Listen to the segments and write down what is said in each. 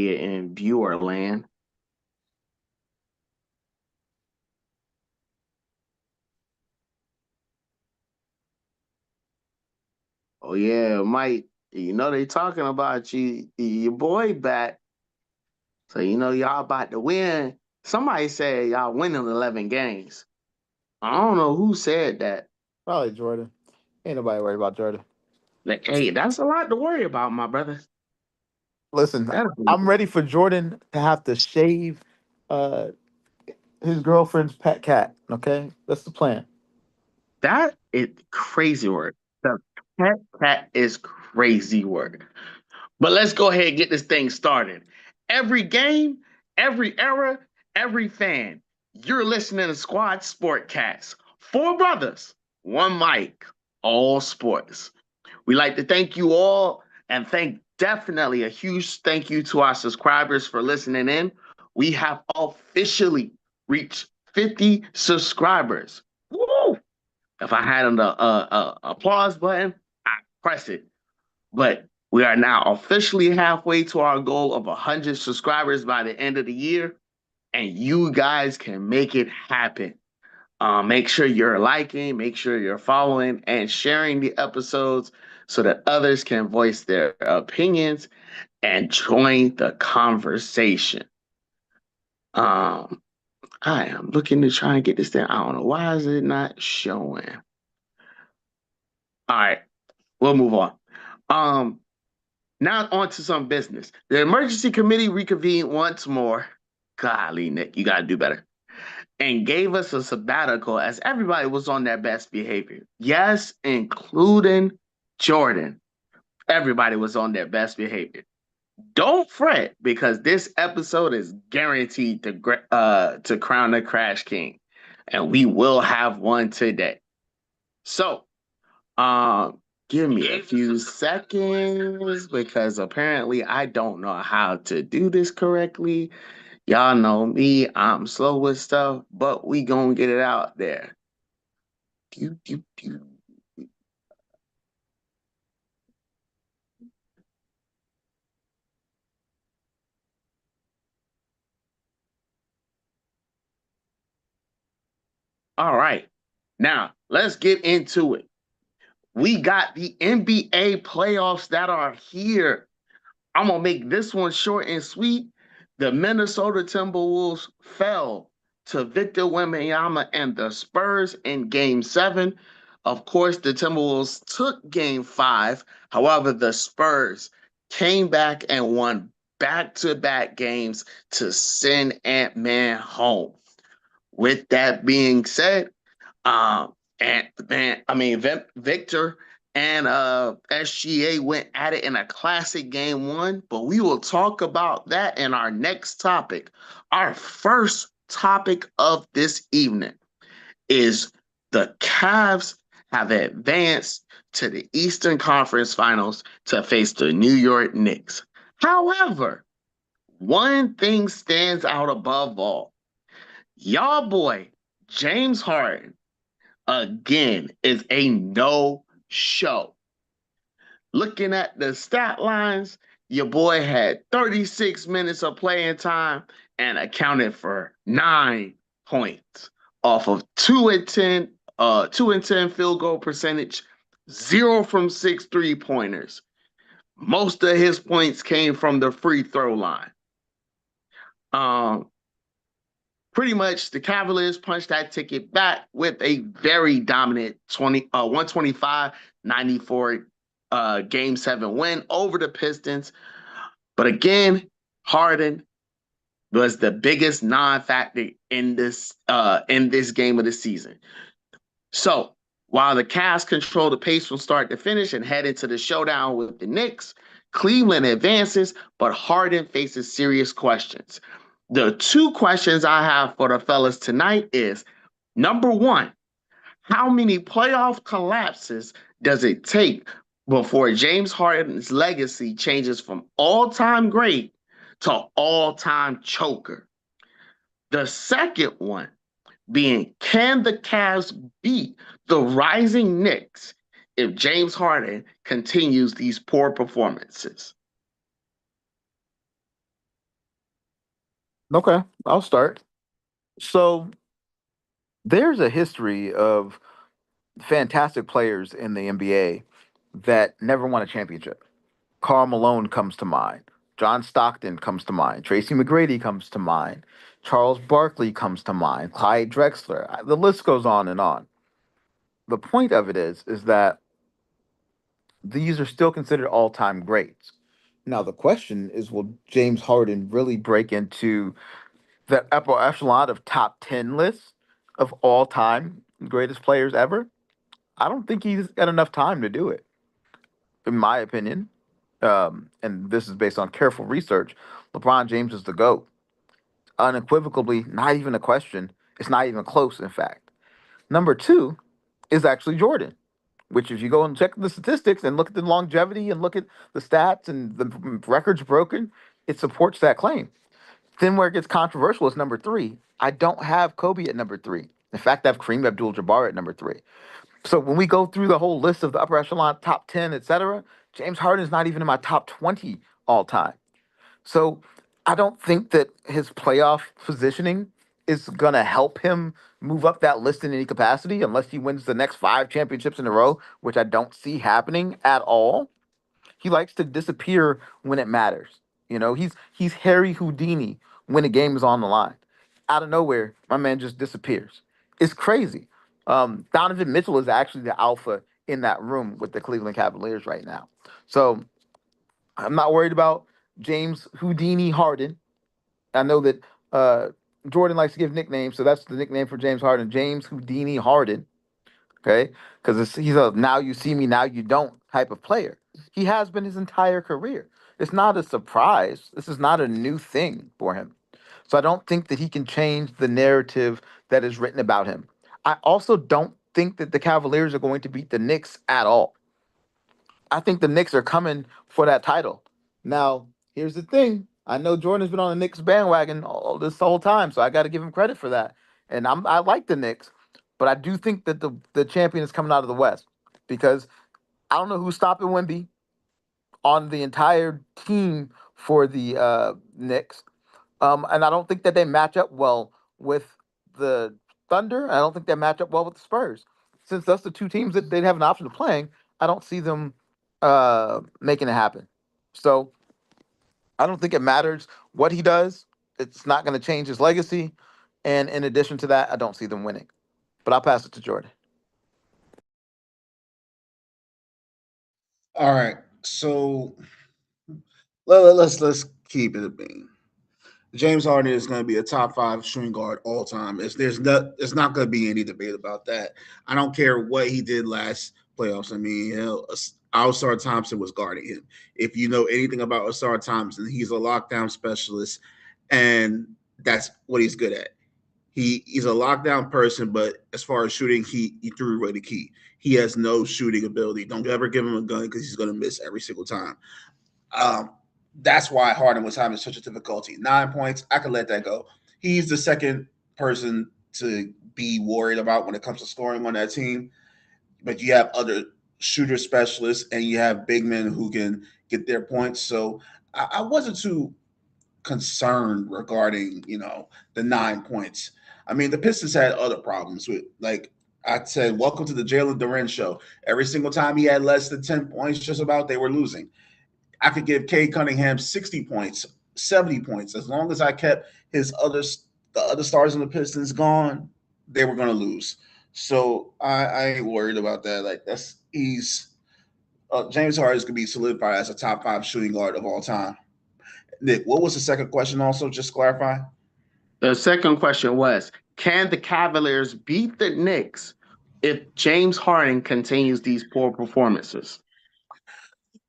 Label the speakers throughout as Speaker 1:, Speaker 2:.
Speaker 1: here in viewer land. Oh yeah, Mike. They talking about you, your boy back. So y'all about to win. Somebody said y'all winning 11 games. I don't know who said that.
Speaker 2: Probably Jordan. Ain't nobody worried about Jordan.
Speaker 1: Like, hey, that's a lot to worry about, my brother.
Speaker 2: Listen,
Speaker 1: That's
Speaker 2: I'm ready for Jordan to have to shave uh his girlfriend's pet cat. Okay, that's the plan.
Speaker 1: that is crazy work. The cat is crazy work. But let's go ahead and get this thing started. Every game, every era, every fan. You're listening to Squad Sportcast. Four brothers, one mic, all sports. We like to thank you all and thank definitely a huge thank you to our subscribers for listening in. We have officially reached 50 subscribers. Woo! If I had an applause button, I press it. But we are now officially halfway to our goal of 100 subscribers by the end of the year, and you guys can make it happen. Make sure you're liking, make sure you're following, and sharing the episodes so that others can voice their opinions and join the conversation. Um, I am looking to try and get this thing. I don't know why is it not showing. All right, we'll move on. Um, Now on to some business. The emergency committee reconvened once more. Golly, Nick, you got to do better. And gave us a sabbatical as everybody was on their best behavior. Yes, including Jordan. Everybody was on their best behavior. Don't fret because this episode is guaranteed to crown the Crash King, and we will have one today. So, um, give me a few seconds because apparently I don't know how to do this correctly. Y'all know me, I'm slow with stuff, but we gonna get it out there. Pew, pew, pew. All right, now let's get into it. We got the NBA playoffs that are here. I'm gonna make this one short and sweet. The Minnesota Timberwolves fell to Victor Wembanyama and the Spurs in Game 7. Of course, the Timberwolves took Game 5. However, the Spurs came back and won back-to-back games to send Ant-Man home. With that being said, and man, I mean Victor and SGA went at it in a classic game one, but we will talk about that in our next topic. Our first topic of this evening is the Cavs have advanced to the Eastern Conference Finals to face the New York Knicks. However, one thing stands out above all. Y'all boy, James Harden again is a no show. Looking at the stat lines, your boy had 36 minutes of playing time and accounted for 9 points off of 2 and 10 field goal percentage, 0 from 6 3-pointers. Most of his points came from the free throw line. Um, Pretty much the Cavaliers punched that ticket back with a very dominant 125-94 game 7 win over the Pistons. But again, Harden was the biggest non-factor in this game of the season. So while the Cavs control the pace from start to finish and head into the showdown with the Knicks, Cleveland advances, but Harden faces serious questions. The two questions I have for the fellas tonight is number one, how many playoff collapses does it take before James Harden's legacy changes from all-time great to all-time choker? The second one being, can the Cavs beat the rising Knicks if James Harden continues these poor performances?
Speaker 2: Okay, I'll start. So there's a history of fantastic players in the NBA that never won a championship. Karl Malone comes to mind. John Stockton comes to mind. Tracy McGrady comes to mind. Charles Barkley comes to mind. Clyde Drexler. The list goes on and on. The point of it is that these are still considered all-time greats. Now the question is, will James Harden really break into that upper echelon of top 10 lists of all-time greatest players ever? I don't think he's got enough time to do it, in my opinion. And this is based on careful research. LeBron James is the GOAT. Unequivocally, not even a question. It's not even close, in fact. Number two is actually Jordan, which, if you go and check the statistics and look at the longevity and look at the stats and the records broken, it supports that claim. Then where it gets controversial is number three. I don't have Kobe at number three. In fact, I have Kareem Abdul-Jabbar at number three. So when we go through the whole list of the upper echelon, top 10, etc., James Harden is not even in my top 20 all time. So I don't think that his playoff positioning is going to help him move up that list in any capacity unless he wins the next five championships in a row, which I don't see happening at all. He likes to disappear when it matters. He's Harry Houdini when a game is on the line. Out of nowhere, my man just disappears. It's crazy. Donovan Mitchell is actually the alpha in that room with the Cleveland Cavaliers right now. So I'm not worried about James Houdini Harden. I know that uh, Jordan likes to give nicknames, so that's the nickname for James Harden, James Houdini Harden. Okay, because he's a now you see me, now you don't type of player. He has been his entire career. It's not a surprise. This is not a new thing for him. So I don't think that he can change the narrative that is written about him. I also don't think that the Cavaliers are going to beat the Knicks at all. I think the Knicks are coming for that title. Now, here's the thing. I know Jordan's been on the Knicks bandwagon all this whole time, so I got to give him credit for that. And I like the Knicks, but I do think that the champion is coming out of the West because I don't know who's stopping Wemby on the entire team for the Knicks. And I don't think that they match up well with the Thunder. I don't think they match up well with the Spurs. Since that's the two teams that they'd have an option of playing, I don't see them making it happen. So I don't think it matters what he does. It's not going to change his legacy. And in addition to that, I don't see them winning. But I'll pass it to Jordan.
Speaker 3: All right. So let's keep it a bean. James Harden is going to be a top five shooting guard all time. It's not going to be any debate about that. I don't care what he did last playoffs. I mean, Ausar Thompson was guarding him. If you know anything about Ausar Thompson, he's a lockdown specialist, and that's what he's good at. He's a lockdown person, but as far as shooting, he threw away the key. He has no shooting ability. Don't ever give him a gun because he's going to miss every single time. Um, that's why Harden was having such a difficulty. 9 points, I could let that go. He's the second person to be worried about when it comes to scoring on that team. But you have other shooter specialists and you have big men who can get their points. So I wasn't too concerned regarding, the 9 points. I mean, the Pistons had other problems with, like I said, welcome to the Jalen Duren show. Every single time he had less than 10 points, just about, they were losing. I could give Cade Cunningham 60 points, 70 points. As long as I kept the other stars in the Pistons gone, they were going to lose. So I ain't worried about that. Like he's James Harden is going to be solidified as a top five shooting guard of all time. Nick, what was the second question? Also, just clarify.
Speaker 1: The second question was, can the Cavaliers beat the Knicks if James Harden continues these poor performances?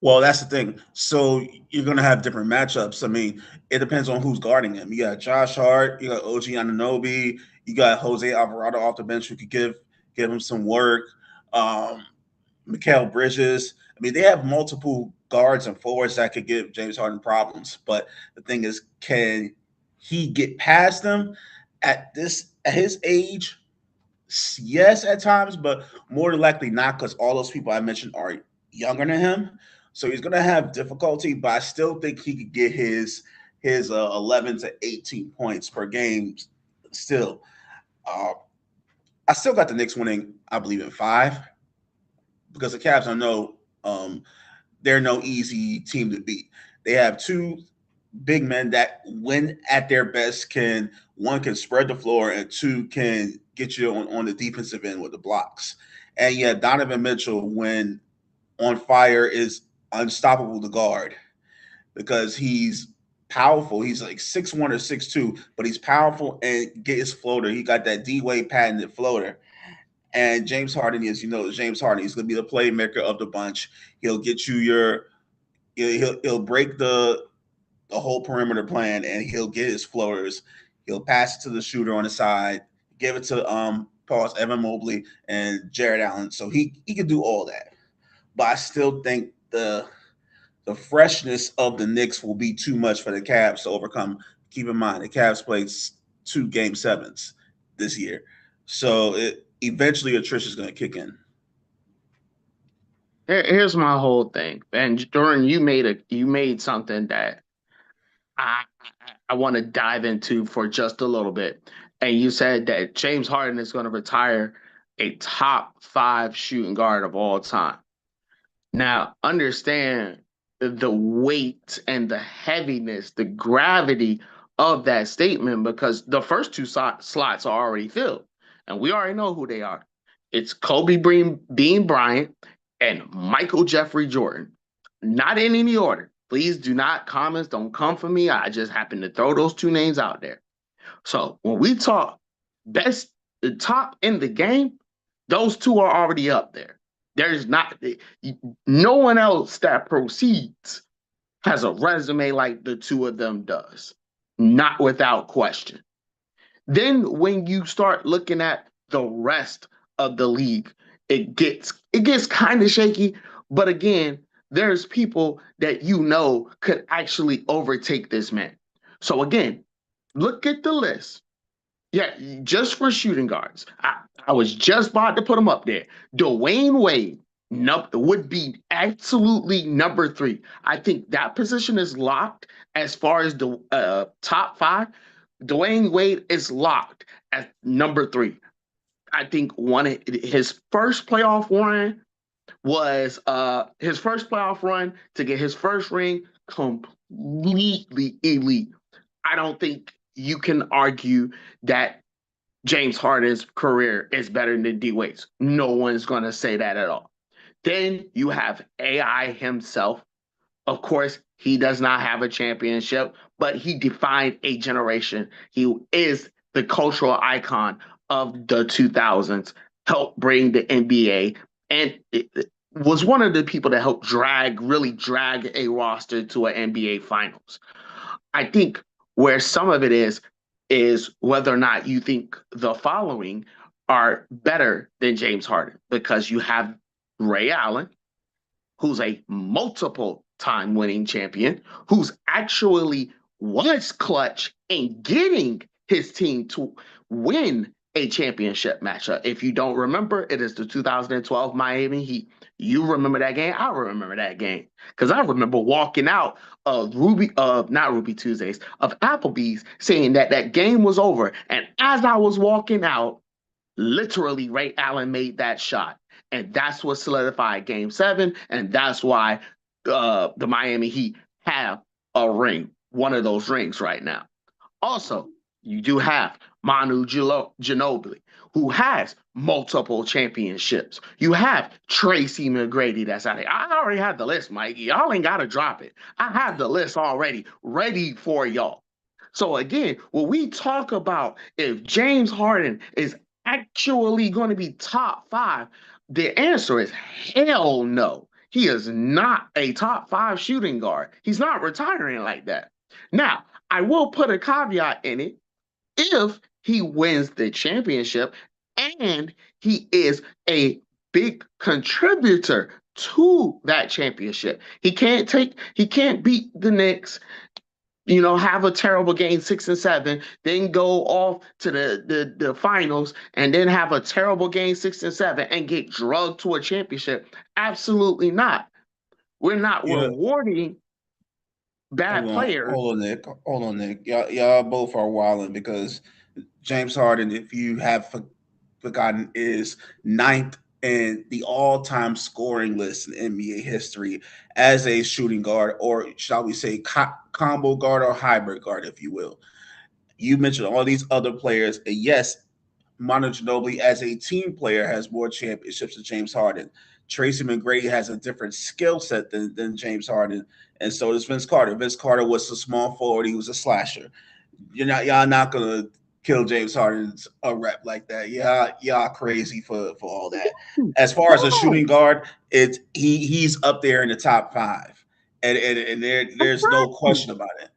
Speaker 3: Well, that's the thing. So you're gonna have different matchups. I mean, it depends on who's guarding him. You got Josh Hart, you got OG Ananobi, you got Jose Alvarado off the bench who could give him some work. Um, Mikal Bridges. I mean, they have multiple guards and forwards that could give James Harden problems. But the thing is, can he get past them at his age? Yes, at times, but more than likely not, because all those people I mentioned are younger than him. So he's gonna have difficulty, but I still think he could get his 11 to 18 points per game. Still, I still got the Knicks winning, I believe, in 5, because the Cavs, I know, they're no easy team to beat. They have 2 big men that, when at their best, one can spread the floor, and 2 can get you on the defensive end with the blocks. And yeah, Donovan Mitchell, when on fire, is unstoppable to guard, because he's powerful. He's like 6'1" or 6'2", but he's powerful and get his floater. He got that D-Wade patented floater. And James Harden, as you know, James Harden, he's going to be the playmaker of the bunch. He'll get you he'll break the whole perimeter plan, and he'll get his floaters. He'll pass it to the shooter on the side, give it to Evan Mobley and Jared Allen. So he can do all that. But I still think the freshness of the Knicks will be too much for the Cavs to overcome. Keep in mind, the Cavs played 2 Game 7s this year. So eventually attrition is going to kick in.
Speaker 1: Here's my whole thing. And Jordan, you made something that I want to dive into for just a little bit. And you said that James Harden is going to retire a top 5 shooting guard of all time. Now, understand the weight and the heaviness, the gravity of that statement, because the first 2 slots are already filled, and we already know who they are. It's Kobe Bean Bryant and Michael Jeffrey Jordan. Not in any order. Please do not comments. Don't come for me. I just happen to throw those 2 names out there. So when we talk best, the top in the game, those 2 are already up there. There's no one else that proceeds has a resume like the 2 of them does. Not without question. Then when you start looking at the rest of the league, it gets kind of shaky. But again, there's people that could actually overtake this man. So again, look at the list. Yeah, just for shooting guards. I was just about to put him up there. Dwayne Wade would be absolutely number 3. I think that position is locked as far as the top 5. Dwayne Wade is locked at number 3. I think his first playoff run was his first playoff run to get his first ring, completely elite. I don't think you can argue that James Harden's career is better than D Wade's. No one's going to say that at all. Then you have AI himself. Of course, he does not have a championship, but he defined a generation. He is the cultural icon of the 2000s, helped bring the NBA, and it was one of the people that helped really drag a roster to an NBA Finals. I think where some of it is whether or not you think the following are better than James Harden, because you have Ray Allen, who's a multiple time winning champion, who's actually was clutch in getting his team to win a championship matchup. If you don't remember, it is the 2012 Miami Heat. You remember that game? I remember that game because I remember walking out of not Ruby Tuesdays, of Applebee's, saying that that game was over. And as I was walking out, literally Ray Allen made that shot. And that's what solidified Game 7. And that's why the Miami Heat have a ring, one of those rings right now. Also, you do have Manu Ginobili, who has multiple championships. You have Tracy McGrady that's out here. I already have the list, Mikey. Y'all ain't got to drop it. I have the list already ready for y'all. So again, when we talk about if James Harden is actually going to be top 5, the answer is hell no. He is not a top 5 shooting guard. He's not retiring like that. Now, I will put a caveat in it. If he wins the championship and he is a big contributor to that championship, he can't beat the Knicks, have a terrible game 6 and 7, then go off to the finals and then have a terrible game 6 and 7 and get drugged to a championship. Absolutely not. We're not rewarding bad players.
Speaker 3: Hold on, Nick. Y'all both are wilding because James Harden, if you have forgotten, is ninth in the all-time scoring list in NBA history as a shooting guard, or shall we say, combo guard or hybrid guard, if you will. You mentioned all these other players, and yes, Manu Ginobili as a team player has more championships than James Harden. Tracy McGrady has a different skill set than James Harden, and so does Vince Carter. Vince Carter was a small forward; he was a slasher. Y'all not gonna kill James Harden's a rep like that. Y'all crazy for all that. As far as a shooting guard, he's up there in the top 5, and there's no question about it.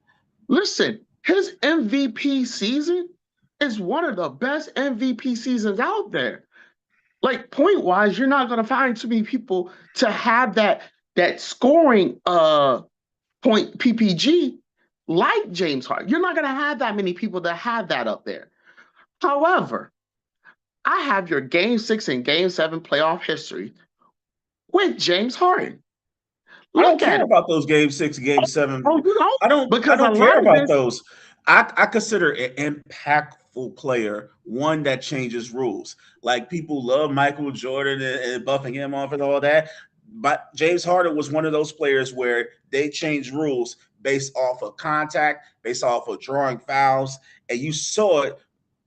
Speaker 1: Listen, his MVP season is one of the best MVP seasons out there. Like point wise, you're not going to find too many people to have that scoring point PPG like James Harden. You're not going to have that many people that have that up there. However, I have your Game 6 and Game 7 playoff history with James Harden.
Speaker 3: I don't care about those Game 6 and Game 7.
Speaker 1: Oh, you know?
Speaker 3: I don't care about those. I consider an impactful player one that changes rules. Like people love Michael Jordan and buffing him off and all that. But James Harden was one of those players where they changed rules based off of contact, based off of drawing fouls. And you saw it.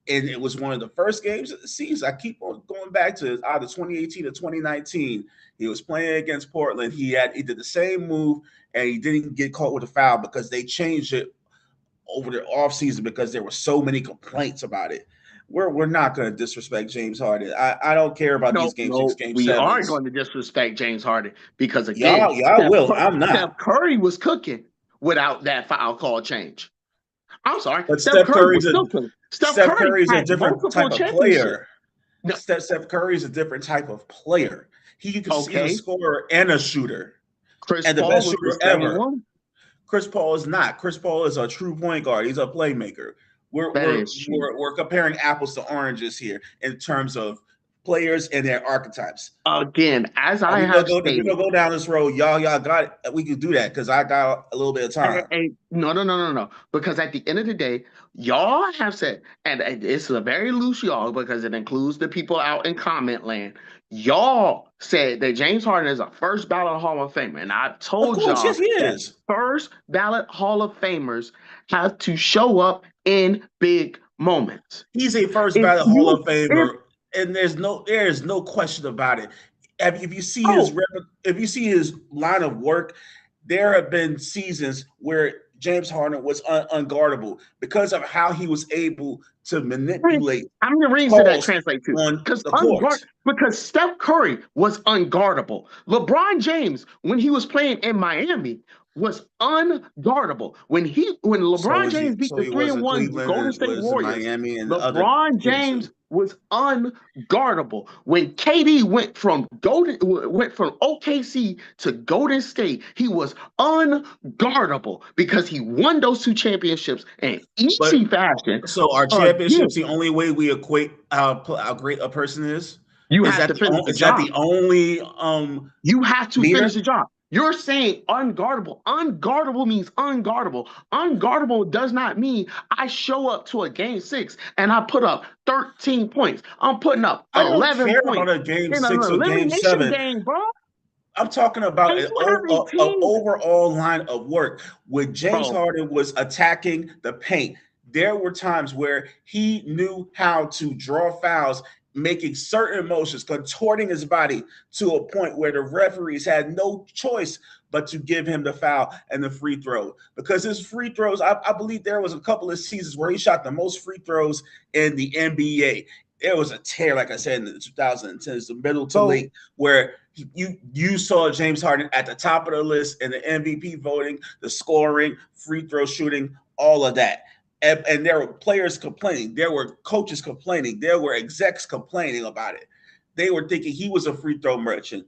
Speaker 3: And it was one of the first games of the season. I keep on going back to either 2018 or 2019. He was playing against Portland. He did the same move, and he didn't get caught with a foul because they changed it over the offseason because there were so many complaints about it. We're not going to disrespect James Harden. I don't care about these Game 6, Game 7.
Speaker 1: We are going to disrespect James Harden because again,
Speaker 3: y'all will. I'm not.
Speaker 1: Steph Curry was cooking without that foul call change. I'm sorry,
Speaker 3: but Steph Curry was
Speaker 1: still cooking.
Speaker 3: Steph Curry is a different type of player. No. Steph Curry is a different type of player. He's a scorer and a shooter.
Speaker 1: Chris
Speaker 3: and the
Speaker 1: Paul
Speaker 3: best shooter ever.
Speaker 1: One?
Speaker 3: Chris Paul is not. Chris Paul is a true point guard. He's a playmaker. We're comparing apples to oranges here in terms of players and their archetypes.
Speaker 1: Again, as I have stated,
Speaker 3: we're gonna go down this road. Y'all got it. We can do that because I got a little bit of time.
Speaker 1: No. Because at the end of the day, y'all have said, and it's a very loose y'all because it includes the people out in comment land. Y'all said that James Harden is a first ballot Hall of Famer, and I've told y'all
Speaker 3: yes, he is.
Speaker 1: First ballot Hall of Famers have to show up in big moments.
Speaker 3: He's a first ballot Hall of Famer. And there's no question about it. If you see his line of work, there have been seasons where James Harden was unguardable because of how he was able to manipulate.
Speaker 1: How many rings did that translate to? Because Steph Curry was unguardable. LeBron James, when he was playing in Miami, was unguardable. When LeBron James beat the 3-1 Golden State Warriors, LeBron James was unguardable. When KD went from OKC to Golden State, he was unguardable because he won those 2 championships in easy fashion.
Speaker 3: So are championships the only way we equate how great a person is?
Speaker 1: You have to finish the job.
Speaker 3: Is that the only
Speaker 1: you have to finish the job. You're saying unguardable. Unguardable means unguardable. Unguardable does not mean I show up to a Game 6 and I put up 13 points. I'm putting up 11 points.
Speaker 3: I don't care about a Game 6 or Game 7.
Speaker 1: Game, bro.
Speaker 3: I'm talking about an overall line of work. When James Harden was attacking the paint, there were times where he knew how to draw fouls, making certain motions, contorting his body to a point where the referees had no choice but to give him the foul and the free throw. Because his free throws, I believe there was a couple of seasons where he shot the most free throws in the NBA. There was a tear, like I said, in the 2010s, the middle to late, where you saw James Harden at the top of the list in the MVP voting, the scoring, free throw shooting, all of that. And there were players complaining. There were coaches complaining. There were execs complaining about it. They were thinking he was a free throw merchant.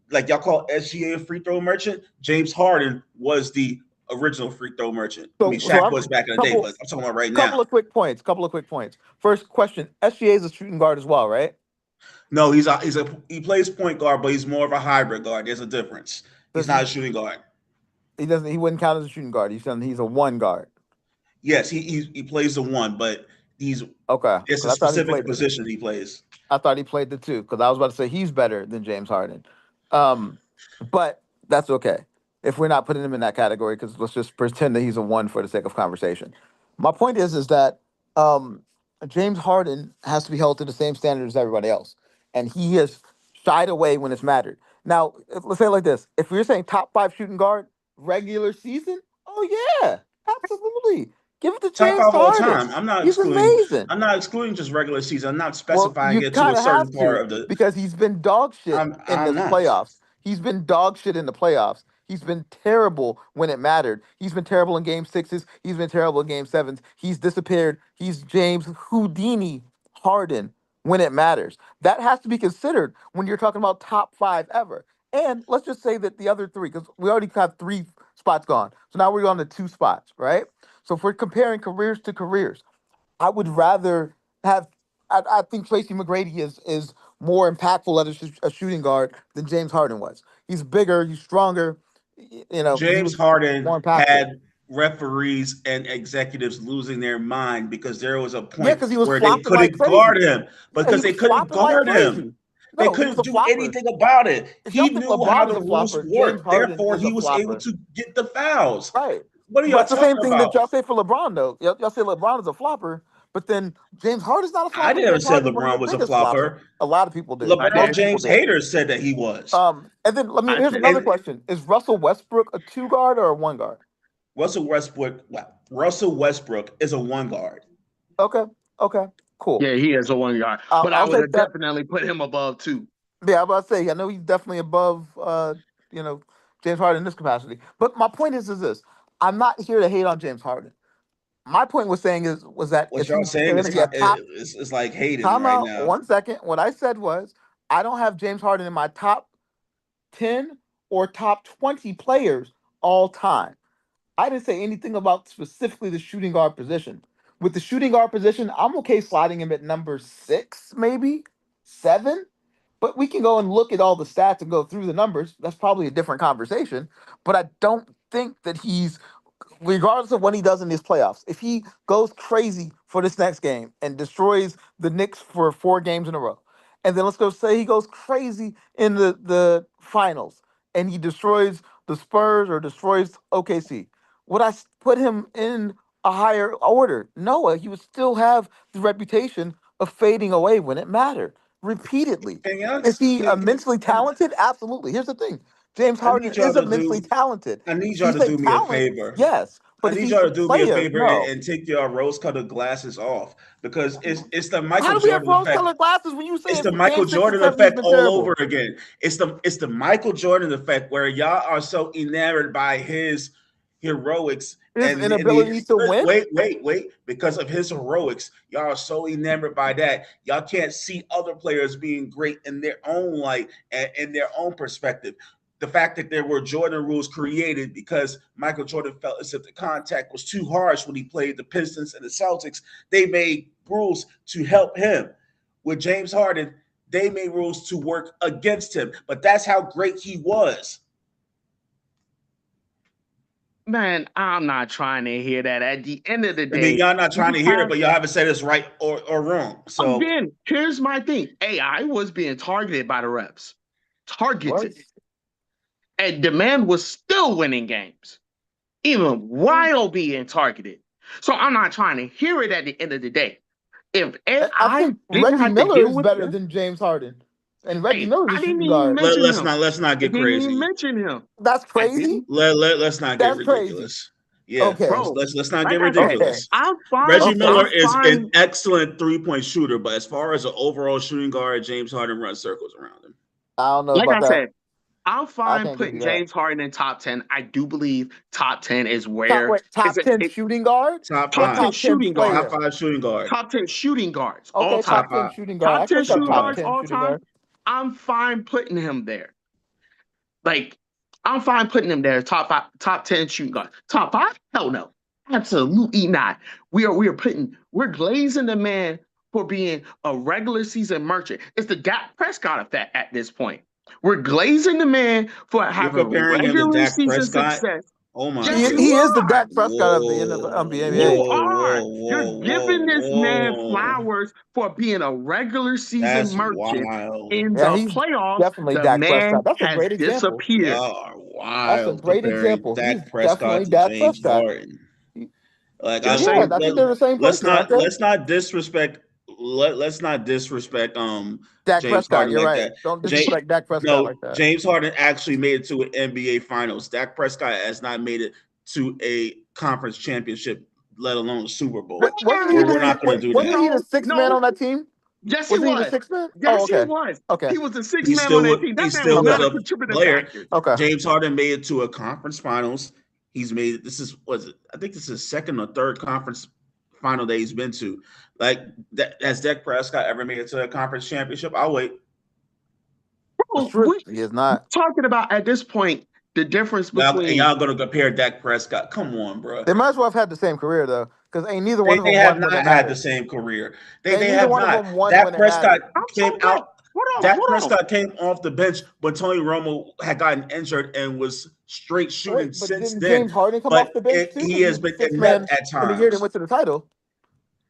Speaker 3: Like y'all call SGA a free throw merchant. James Harden was the original free throw merchant. Shaq was back in the day, but I'm talking about right now.
Speaker 2: Couple of quick points. First question, SGA is a shooting guard as well, right?
Speaker 3: No, he plays point guard, but he's more of a hybrid guard. There's a difference. He's not a shooting guard.
Speaker 2: He doesn't. He wouldn't count as a shooting guard. He's a one guard.
Speaker 3: Yes, he plays the one, but he's
Speaker 2: Okay,
Speaker 3: it's a
Speaker 2: because I thought he
Speaker 3: specific
Speaker 2: played the.
Speaker 3: position he plays.
Speaker 2: I thought he played the two because I was about to say he's better than James Harden. Um, but that's okay if we're not putting him in that category because let's just pretend that he's a one for the sake of conversation. My point is that um, James Harden has to be held to the same standard as everybody else, and he has shied away when it's mattered. Now, let's say it like this: if we're saying top five shooting guard regular season, oh yeah, absolutely, give it to
Speaker 3: Top
Speaker 2: James
Speaker 3: five all
Speaker 2: Harden.
Speaker 3: time. I'm not
Speaker 2: He's
Speaker 3: excluding.
Speaker 2: amazing.
Speaker 3: I'm not excluding just regular season. I'm not
Speaker 2: Well,
Speaker 3: specifying
Speaker 2: you
Speaker 3: it to a
Speaker 2: kind of have
Speaker 3: certain part
Speaker 2: to
Speaker 3: of the.
Speaker 2: because he's been dog shit in
Speaker 3: I'm
Speaker 2: this
Speaker 3: not.
Speaker 2: playoffs. He's been dog shit in the playoffs. He's been terrible when it mattered. He's been terrible in game sixes. He's been terrible in game sevens. He's disappeared. He's James Houdini Harden when it matters. That has to be considered when you're talking about top five ever. And let's just say that the other three, because we already have three spots gone. So now we're on to two spots, right? So if we're comparing careers to careers, I would rather have. I think Tracy McGrady is more impactful as a shooting guard than James Harden was. He's bigger, he's stronger. He
Speaker 3: James
Speaker 2: was
Speaker 3: Harden
Speaker 2: more impactful.
Speaker 3: had referees and executives losing their mind because there was a
Speaker 2: Yeah,
Speaker 3: point
Speaker 2: because he was
Speaker 3: where they
Speaker 2: flopping like
Speaker 3: couldn't guard
Speaker 2: crazy.
Speaker 3: him
Speaker 2: Yeah, he
Speaker 3: because they
Speaker 2: was
Speaker 3: couldn't
Speaker 2: flopping like
Speaker 3: guard him.
Speaker 2: crazy.
Speaker 3: They
Speaker 2: No, he was
Speaker 3: couldn't
Speaker 2: a
Speaker 3: do
Speaker 2: flopper.
Speaker 3: anything about it.
Speaker 2: If y'all
Speaker 3: He
Speaker 2: think
Speaker 3: knew how
Speaker 2: LeBron is
Speaker 3: the
Speaker 2: a
Speaker 3: rules
Speaker 2: flopper, James
Speaker 3: worked.
Speaker 2: Harden
Speaker 3: Therefore,
Speaker 2: is a
Speaker 3: he was able
Speaker 2: flopper.
Speaker 3: to get the fouls.
Speaker 2: Right.
Speaker 3: What are
Speaker 2: But
Speaker 3: y'all
Speaker 2: it's the same
Speaker 3: talking
Speaker 2: thing that
Speaker 3: about?
Speaker 2: y'all say for LeBron, though. Y'all say LeBron is a flopper, but then James Harden's not a
Speaker 3: I
Speaker 2: flopper.
Speaker 3: never
Speaker 2: James
Speaker 3: said
Speaker 2: Harden's one of
Speaker 3: LeBron
Speaker 2: the
Speaker 3: was a
Speaker 2: biggest floppers.
Speaker 3: flopper.
Speaker 2: A lot of people do.
Speaker 1: I
Speaker 3: LeBron
Speaker 2: Most
Speaker 1: did.
Speaker 2: people
Speaker 3: James
Speaker 2: do.
Speaker 3: haters said that he was.
Speaker 2: And then
Speaker 1: I
Speaker 2: here's
Speaker 1: did.
Speaker 2: another
Speaker 3: And
Speaker 2: question: is Russell Westbrook a two guard or a one guard?
Speaker 3: Russell Westbrook is a one guard.
Speaker 2: Okay, okay, cool.
Speaker 1: Yeah, he is a one guard, but I
Speaker 2: I'll
Speaker 1: would
Speaker 2: take
Speaker 1: have
Speaker 2: that.
Speaker 1: definitely put him above two.
Speaker 2: Yeah, I'm about to say I know he's definitely above you know James Harden in this capacity. But my point is this: I'm not here to hate on James Harden. My point was that
Speaker 3: What
Speaker 2: if he
Speaker 3: y'all
Speaker 2: was
Speaker 3: saying
Speaker 2: going
Speaker 3: is
Speaker 2: to be a top.
Speaker 3: it's like hating
Speaker 2: Time
Speaker 3: right
Speaker 2: out
Speaker 3: now.
Speaker 2: 1 second. What I said was I don't have James Harden in my top 10 or top 20 players all time. I didn't say anything about specifically the shooting guard position. With the shooting guard position, I'm okay sliding him at number 6, maybe 7. But we can go and look at all the stats and go through the numbers. That's probably a different conversation. But I don't think that he's, regardless of what he does in these playoffs, if he goes crazy for this next game and destroys the Knicks for 4 games in a row, and then let's go say he goes crazy in the finals and he destroys the Spurs or destroys OKC, would I put him in a higher order? No, he would still have the reputation of fading away when it mattered repeatedly.
Speaker 3: Can y'all?
Speaker 2: Is he immensely talented? Absolutely. Here's the thing: James
Speaker 3: I
Speaker 2: Harden
Speaker 3: need y'all
Speaker 2: is
Speaker 3: to
Speaker 2: immensely
Speaker 3: do.
Speaker 2: talented.
Speaker 3: I need y'all
Speaker 2: You
Speaker 3: to
Speaker 2: say
Speaker 3: do me a
Speaker 2: talent,
Speaker 3: favor.
Speaker 2: yes,
Speaker 3: I
Speaker 2: but is
Speaker 3: need
Speaker 2: he
Speaker 3: y'all
Speaker 2: a
Speaker 3: to do me a
Speaker 2: player?
Speaker 3: favor
Speaker 2: No.
Speaker 3: and take your rose-colored glasses off because it's the
Speaker 2: How
Speaker 3: Michael
Speaker 2: do we have
Speaker 3: Jordan effect.
Speaker 2: rose-colored glasses when you say
Speaker 3: It's
Speaker 2: in
Speaker 3: the
Speaker 2: Game
Speaker 3: Michael
Speaker 2: 6 and
Speaker 3: Jordan
Speaker 2: 7 he's
Speaker 3: effect
Speaker 2: been
Speaker 3: all over
Speaker 2: terrible?
Speaker 3: again. It's the Michael Jordan effect where y'all are so enamored by his heroics
Speaker 2: His
Speaker 3: and
Speaker 2: inability to win.
Speaker 3: wait. Because of his heroics, y'all are so enamored by that. Y'all can't see other players being great in their own light and in their own perspective. The fact that there were Jordan rules created because Michael Jordan felt as if the contact was too harsh when he played the Pistons and the Celtics, they made rules to help him. With James Harden, they made rules to work against him, but that's how great he was.
Speaker 1: Man, I'm not trying to hear that. At the end of the
Speaker 3: I mean,
Speaker 1: day,
Speaker 3: y'all not trying
Speaker 1: you
Speaker 3: to hear it,
Speaker 1: have
Speaker 3: but y'all haven't said it's right or wrong. So
Speaker 1: again. Here's my thing: AI was being targeted by the refs,
Speaker 2: What?
Speaker 1: targeted, and demand was still winning games, even while being targeted. So I'm not trying to hear it at the end of the day. If
Speaker 2: I
Speaker 1: AI
Speaker 2: think
Speaker 1: didn't
Speaker 2: Reggie
Speaker 1: have to
Speaker 2: Miller
Speaker 1: deal
Speaker 2: is
Speaker 1: with
Speaker 2: better
Speaker 1: this,
Speaker 2: than James Harden, and Reggie
Speaker 1: hey,
Speaker 2: Miller is
Speaker 1: I
Speaker 2: a
Speaker 1: didn't
Speaker 2: shooting
Speaker 1: even
Speaker 2: guard.
Speaker 1: mention
Speaker 3: let's
Speaker 1: him.
Speaker 3: not
Speaker 1: I
Speaker 3: get
Speaker 1: didn't even
Speaker 3: crazy.
Speaker 1: mention him.
Speaker 2: That's
Speaker 1: I
Speaker 2: crazy.
Speaker 1: didn't,
Speaker 3: Let's not get
Speaker 2: That's crazy.
Speaker 3: ridiculous. Yeah,
Speaker 2: Okay.
Speaker 3: let's not get
Speaker 1: like I said,
Speaker 2: Okay.
Speaker 3: ridiculous.
Speaker 1: I'm fine.
Speaker 3: Reggie
Speaker 2: Okay.
Speaker 3: Miller
Speaker 1: I'm
Speaker 3: is an
Speaker 1: fine.
Speaker 3: excellent 3-point shooter, but as far as an overall shooting guard, James Harden runs circles around him.
Speaker 2: I don't know
Speaker 1: Like
Speaker 2: about
Speaker 1: I
Speaker 2: that.
Speaker 1: said, I'm
Speaker 2: I
Speaker 1: fine
Speaker 2: can't give you
Speaker 1: putting
Speaker 2: that.
Speaker 1: James Harden in top 10. I do believe top 10 is where it's
Speaker 2: Top 10
Speaker 1: it,
Speaker 2: shooting guard
Speaker 3: Top
Speaker 2: or
Speaker 1: top 10
Speaker 3: five,
Speaker 2: top 10
Speaker 1: shooting guards.
Speaker 3: top
Speaker 2: player?
Speaker 3: five shooting guard,
Speaker 1: Top 10 shooting guards all
Speaker 2: Okay,
Speaker 1: time.
Speaker 3: top
Speaker 2: top 10
Speaker 3: five,
Speaker 2: shooting guard.
Speaker 1: Top
Speaker 2: I can
Speaker 1: 10
Speaker 2: accept
Speaker 3: top
Speaker 1: shooting
Speaker 2: top
Speaker 3: five.
Speaker 1: guards
Speaker 2: 10
Speaker 1: all
Speaker 2: shooting
Speaker 1: time.
Speaker 2: guard.
Speaker 1: I'm fine putting him there. Like, I'm fine putting him there. Top 10 shooting guards. Top 5? Hell no. Absolutely not. We're glazing the man for being a regular season merchant. It's the Dak Prescott effect at this point. We're glazing the man for
Speaker 3: You're
Speaker 1: having
Speaker 3: comparing him to
Speaker 1: regular
Speaker 3: Dak
Speaker 1: season
Speaker 3: Prescott.
Speaker 1: success.
Speaker 3: Oh my
Speaker 1: Yes,
Speaker 3: goodness.
Speaker 1: you
Speaker 2: He is the
Speaker 1: are.
Speaker 2: Dak Prescott of the
Speaker 1: You
Speaker 2: NBA.
Speaker 1: are. You're giving this man
Speaker 3: Whoa.
Speaker 1: flowers for being a regular season
Speaker 3: That's
Speaker 1: merchant.
Speaker 3: wild.
Speaker 1: In
Speaker 2: Yeah,
Speaker 1: the
Speaker 2: he's
Speaker 1: playoffs,
Speaker 2: definitely
Speaker 1: the
Speaker 2: Dak
Speaker 1: man
Speaker 2: Prescott. That's a
Speaker 1: has
Speaker 2: great example.
Speaker 1: disappeared.
Speaker 3: Y'all are
Speaker 2: That's a
Speaker 3: wild
Speaker 2: great
Speaker 3: comparing
Speaker 2: example. He's
Speaker 3: Dak Prescott
Speaker 2: definitely
Speaker 3: to
Speaker 2: Dak
Speaker 3: James
Speaker 2: Prescott.
Speaker 3: Harden. Like
Speaker 1: Just
Speaker 2: Yeah,
Speaker 1: saying.
Speaker 2: I think they're the same
Speaker 3: let's
Speaker 2: person, aren't
Speaker 3: not
Speaker 2: they?
Speaker 3: let's not disrespect let's not disrespect
Speaker 2: Dak
Speaker 3: James
Speaker 2: Prescott,
Speaker 3: Harden
Speaker 2: you're
Speaker 3: like
Speaker 2: right.
Speaker 3: that.
Speaker 2: Don't disrespect Dak Prescott
Speaker 3: No,
Speaker 2: like that.
Speaker 3: James Harden actually made it to an NBA Finals. Dak Prescott has not made it to a conference championship, let alone a Super Bowl. We're not going to do
Speaker 2: Wasn't
Speaker 3: that.
Speaker 2: he the sixth man
Speaker 1: No.
Speaker 2: on that team?
Speaker 1: Yes,
Speaker 2: Was
Speaker 1: he
Speaker 2: he the
Speaker 1: was.
Speaker 2: sixth man? Oh,
Speaker 1: Yes, he
Speaker 2: okay.
Speaker 1: was.
Speaker 2: Okay.
Speaker 1: He was the sixth
Speaker 3: He
Speaker 1: man on
Speaker 3: still
Speaker 1: that team.
Speaker 3: he
Speaker 1: That man was
Speaker 3: still was
Speaker 1: not a
Speaker 3: a
Speaker 1: contributing
Speaker 3: player.
Speaker 1: factor.
Speaker 2: Okay.
Speaker 3: James Harden made it to a conference finals. He's made it. This is was it? I think this is his second or third conference final that he's been to. Like that, has Dak Prescott ever made it to a conference championship? I'll wait.
Speaker 2: That's
Speaker 1: Bro,
Speaker 2: true.
Speaker 1: we're
Speaker 2: He is not.
Speaker 1: talking about at this point the difference between.
Speaker 3: Y'all gonna compare Dak Prescott? Come on, bro.
Speaker 2: They might as well have had the same career though, because ain't neither one
Speaker 3: They,
Speaker 2: of
Speaker 3: they
Speaker 2: them
Speaker 3: have
Speaker 2: won when
Speaker 3: not
Speaker 2: it
Speaker 3: had the
Speaker 2: mattered.
Speaker 3: same career.
Speaker 2: They
Speaker 3: They
Speaker 2: neither
Speaker 3: have
Speaker 2: one of
Speaker 3: not.
Speaker 2: them won
Speaker 3: Dak
Speaker 2: when it mattered.
Speaker 3: Prescott
Speaker 1: I'm
Speaker 3: came
Speaker 1: so
Speaker 3: out.
Speaker 1: hold
Speaker 3: Dak
Speaker 1: on.
Speaker 3: Prescott came off the bench when Tony Romo had gotten injured and was straight shooting
Speaker 2: Wait, but
Speaker 3: since
Speaker 2: didn't
Speaker 3: then.
Speaker 2: James Harden come off
Speaker 3: But
Speaker 2: the bench too?
Speaker 3: he
Speaker 2: Because he
Speaker 3: has
Speaker 2: was the
Speaker 3: been
Speaker 2: sixth
Speaker 3: inept
Speaker 2: man
Speaker 3: at
Speaker 2: in the year they
Speaker 3: times.
Speaker 2: went to the title.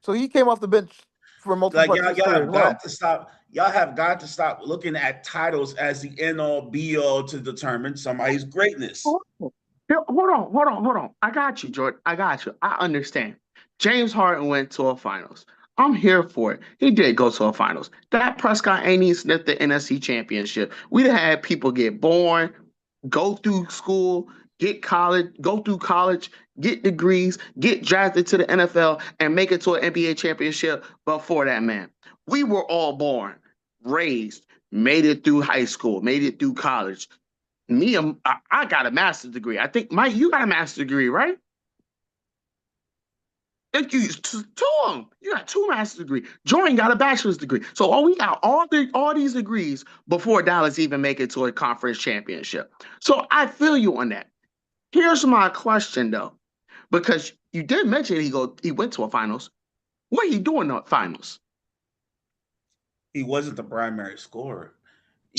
Speaker 2: So he came off the bench for multiple
Speaker 3: Like
Speaker 2: parts of his
Speaker 3: y'all
Speaker 2: career as
Speaker 3: have
Speaker 2: well.
Speaker 3: got to stop. Y'all have got to stop looking at titles as the end all be all to determine somebody's greatness.
Speaker 1: Hold on. I got you, Jordan. I got you. I understand. James Harden went to a finals. I'm here for it. He did go to a finals. Dak Prescott ain't even sniffed the NFC championship. We'd have had people get born, go through school, go through college, get degrees, get drafted to the NFL, and make it to an NBA championship before that man. We were all born, raised, made it through high school, made it through college. I got a master's degree. I think, Mike, you got a master's degree, right? If you two of them, you got two master's degree. Jordan got a bachelor's degree. So we got all these degrees before Dallas even make it to a conference championship. So I feel you on that. Here's my question though, because you did mention he went to a finals. What are you doing in the finals?
Speaker 3: He wasn't the primary scorer.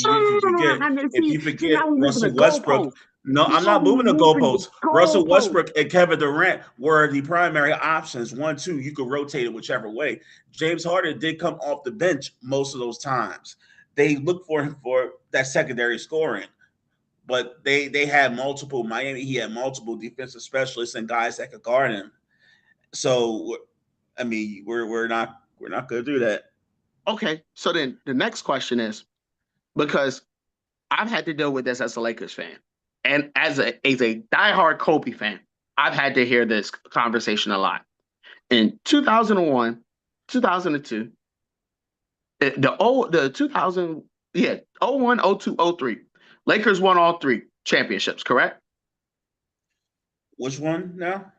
Speaker 1: No,
Speaker 3: If you forget, if
Speaker 1: see,
Speaker 3: you forget
Speaker 1: now we're moving the
Speaker 3: Russell Westbrook,
Speaker 1: goalposts.
Speaker 3: no, I'm
Speaker 1: Now
Speaker 3: not
Speaker 1: we're
Speaker 3: moving the
Speaker 1: moving the
Speaker 3: goalposts. Russell
Speaker 1: goalposts.
Speaker 3: Westbrook and Kevin Durant were the primary options. 1, 2, you could rotate it whichever way. James Harden did come off the bench most of those times. They looked for him for that secondary scoring, but they had multiple Miami. He had multiple defensive specialists and guys that could guard him. So, I mean, we're not going to do that.
Speaker 1: Okay, so then the next question is, because I've had to deal with this as a Lakers fan, and as a diehard Kobe fan, I've had to hear this conversation a lot. In 2001, 2002, the 2000 yeah 01, 02, 03, Lakers won all three championships, correct?
Speaker 3: Which one now?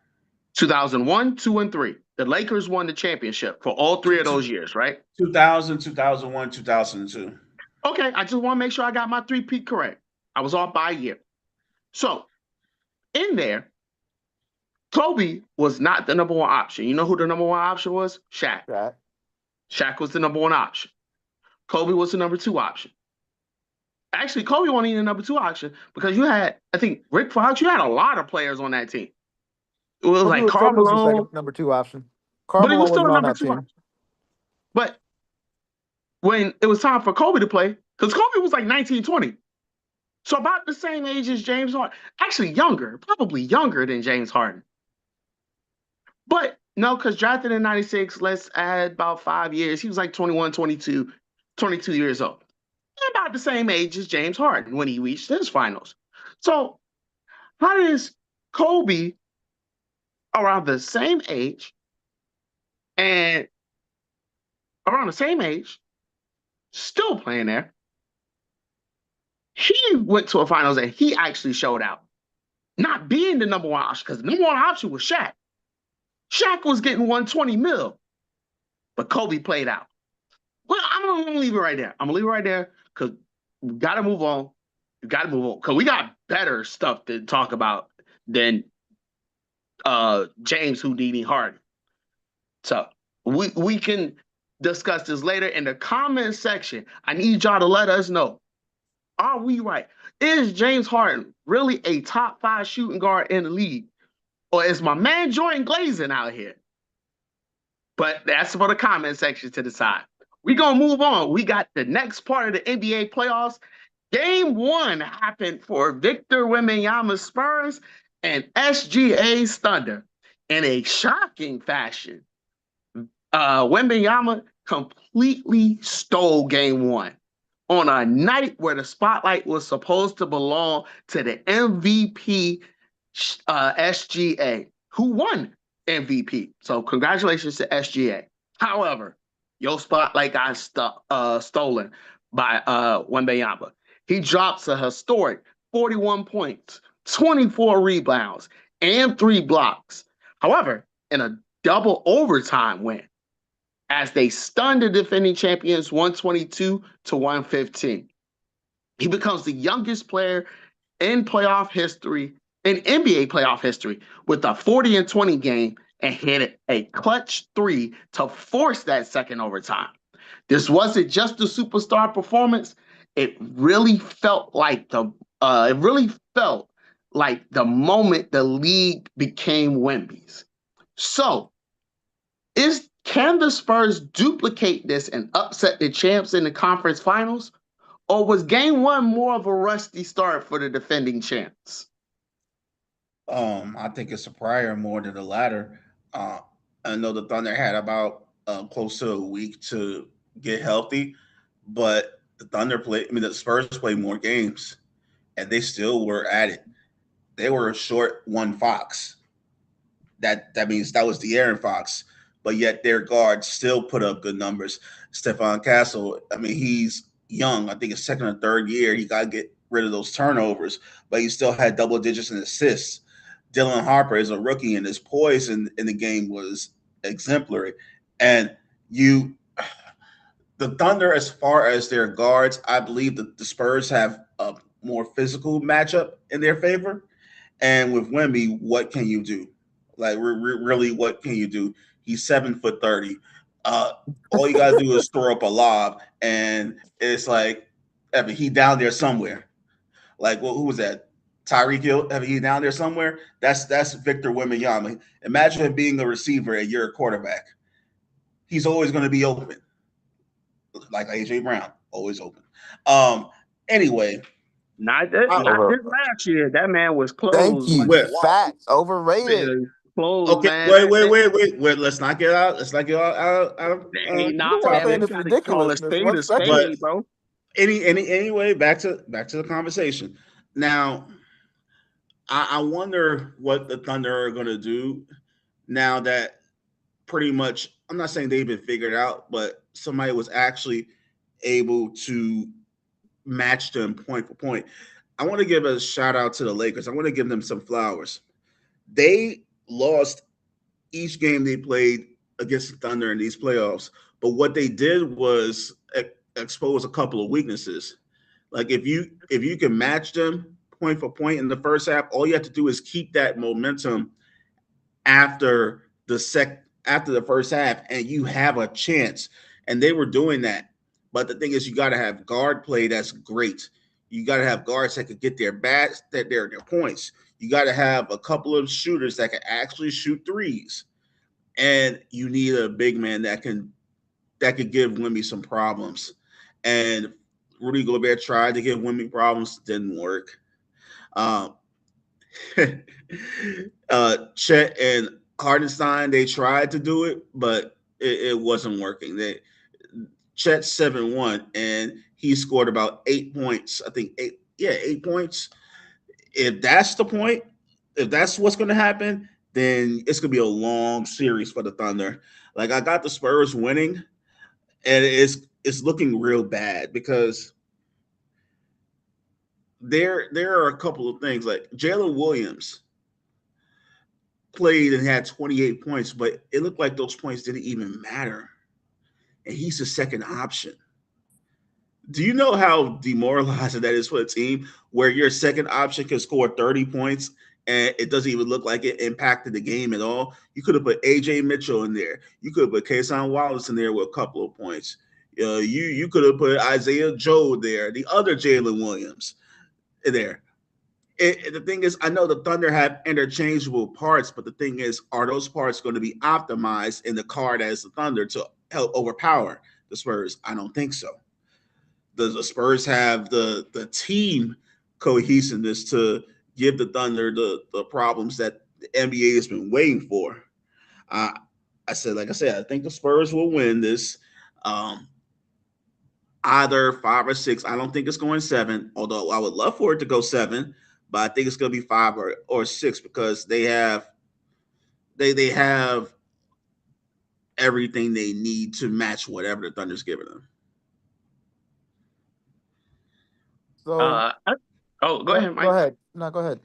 Speaker 1: 2001, 2, and 3. The Lakers won the championship for all three of those years, right?
Speaker 3: 2000, 2001, 2002.
Speaker 1: Okay, I just want to make sure I got my three-peat correct. I was off by a year. So in there, Kobe was not the number one option. You know who the number one option was? Shaq.
Speaker 2: Right.
Speaker 1: Shaq was the number one option. Kobe was the number two option. Actually, Kobe wasn't even the number two option because you had, I think, Rick Fox. You had a lot of players on that team. It was like Karl
Speaker 2: Kobe was the
Speaker 1: Malone,
Speaker 2: second number two option. Karl
Speaker 1: but he was
Speaker 2: Malone
Speaker 1: still the
Speaker 2: wasn't on
Speaker 1: number
Speaker 2: that
Speaker 1: two
Speaker 2: team.
Speaker 1: option. But when it was time for Kobe to play, because Kobe was like 19, 20. So about the same age as James Harden. Actually younger, probably younger than James Harden. But no, because drafted in 96, let's add about 5 years. He was like 21, 22 years old. About the same age as James Harden when he reached his finals. So how does Kobe around the same age and around the same age, still playing there, he went to a finals and he actually showed out. Not being the number one option, because the number one option was Shaq. Shaq was getting 120 mil, but Kobe played out. Well, I'm gonna leave it right there. I'm gonna leave it right there because we gotta move on. We gotta move on because we got better stuff to talk about than James Houdini Harden. So we can discuss this later in the comment section. I need y'all to let us know. Are we right? Is James Harden really a top 5 shooting guard in the league? Or is my man Jordan Glazing out here? But that's for the comment section to decide. We're going to move on. We got the next part of the NBA playoffs. Game 1 happened for Victor Wembanyama's Spurs and SGA's Thunder in a shocking fashion. Wembanyama completely stole Game 1 on a night where the spotlight was supposed to belong to the MVP SGA, who won MVP. So congratulations to SGA. However, your spotlight got stolen by Wembanyama. He drops a historic 41 points, 24 rebounds, and 3 blocks. However, in a double overtime win, as they stunned the defending champions 122 to 115. He becomes the youngest player in playoff history, in NBA playoff history, with a 40-20 game and hit a clutch 3 to force that second overtime. This wasn't just a superstar performance. It really felt like the moment the league became Wemby's. So, can the Spurs duplicate this and upset the champs in the conference finals? Or was Game 1 more of a rusty start for the defending champs?
Speaker 3: I think it's a prior more than the latter. I know the Thunder had about close to a week to get healthy, but the Spurs played more games, and they still were at it. They were short one Fox. That means that was De'Aaron Fox, but yet their guards still put up good numbers. Stephon Castle, I mean, he's young. I think his second or third year, he got to get rid of those turnovers, but he still had double digits in assists. Dylan Harper is a rookie, and his poise in the game was exemplary. And the Thunder, as far as their guards, I believe that the Spurs have a more physical matchup in their favor. And with Wemby, what can you do? Like, really, what can you do? He's 7'30". All you gotta do is throw up a lob, and it's like, I mean, he down there somewhere. Like, well, who was that? Tyreek Hill? I mean, he down there somewhere. That's Victor Wembanyama. Imagine him being a receiver and you're a quarterback. He's always going to be open, like AJ Brown, always open. Anyway,
Speaker 1: not this last year. That man was closed.
Speaker 2: Thank you. Facts. Overrated.
Speaker 1: Closed,
Speaker 3: okay,
Speaker 1: man.
Speaker 3: Wait. Let's not get out. Let's not get out.
Speaker 2: It's ridiculous.
Speaker 1: Bro.
Speaker 3: Anyway, back to the conversation. Now, I wonder what the Thunder are going to do now that pretty much, I'm not saying they've been figured out, but somebody was actually able to match them point for point. I want to give a shout out to the Lakers. I want to give them some flowers. They lost each game they played against the Thunder in these playoffs, but what they did was expose a couple of weaknesses. Like, if you can match them point for point in the first half, all you have to do is keep that momentum after the first half, and you have a chance. And they were doing that. But the thing is, you got to have guard play that's great. You got to have guards that could get their points. You got to have a couple of shooters that can actually shoot threes. And you need a big man that could give Wemby some problems. And Rudy Gobert tried to give Wemby problems, didn't work. Chet and Hardenstein, they tried to do it, but it wasn't working. Chet's 7-1, and he scored about 8 points. I think 8 points. If that's the point, if that's what's going to happen, then it's going to be a long series for the Thunder. Like, I got the Spurs winning, and it's looking real bad because there are a couple of things. Like, Jalen Williams played and had 28 points, but it looked like those points didn't even matter. And he's the second option. Do you know how demoralizing that is for a team where your second option can score 30 points and it doesn't even look like it impacted the game at all? You could have put AJ Mitchell in there. You could have put Kason Wallace in there with a couple of points. You could have put Isaiah Joe there, the other Jalen Williams there. The thing is, I know the Thunder have interchangeable parts, but the thing is, are those parts going to be optimized in the card as the Thunder to help overpower the Spurs? I don't think so. Does the Spurs have the team cohesiveness to give the Thunder the problems that the NBA has been waiting for? Uh, like I said, I think the Spurs will win this. Um, Either 5 or 6. I don't think it's going 7, although I would love for it to go 7, but I think it's going to be 5 or 6 because they have everything they need to match whatever the Thunder's giving them.
Speaker 2: So
Speaker 1: Go ahead, Mike.
Speaker 2: Go ahead. No, go ahead.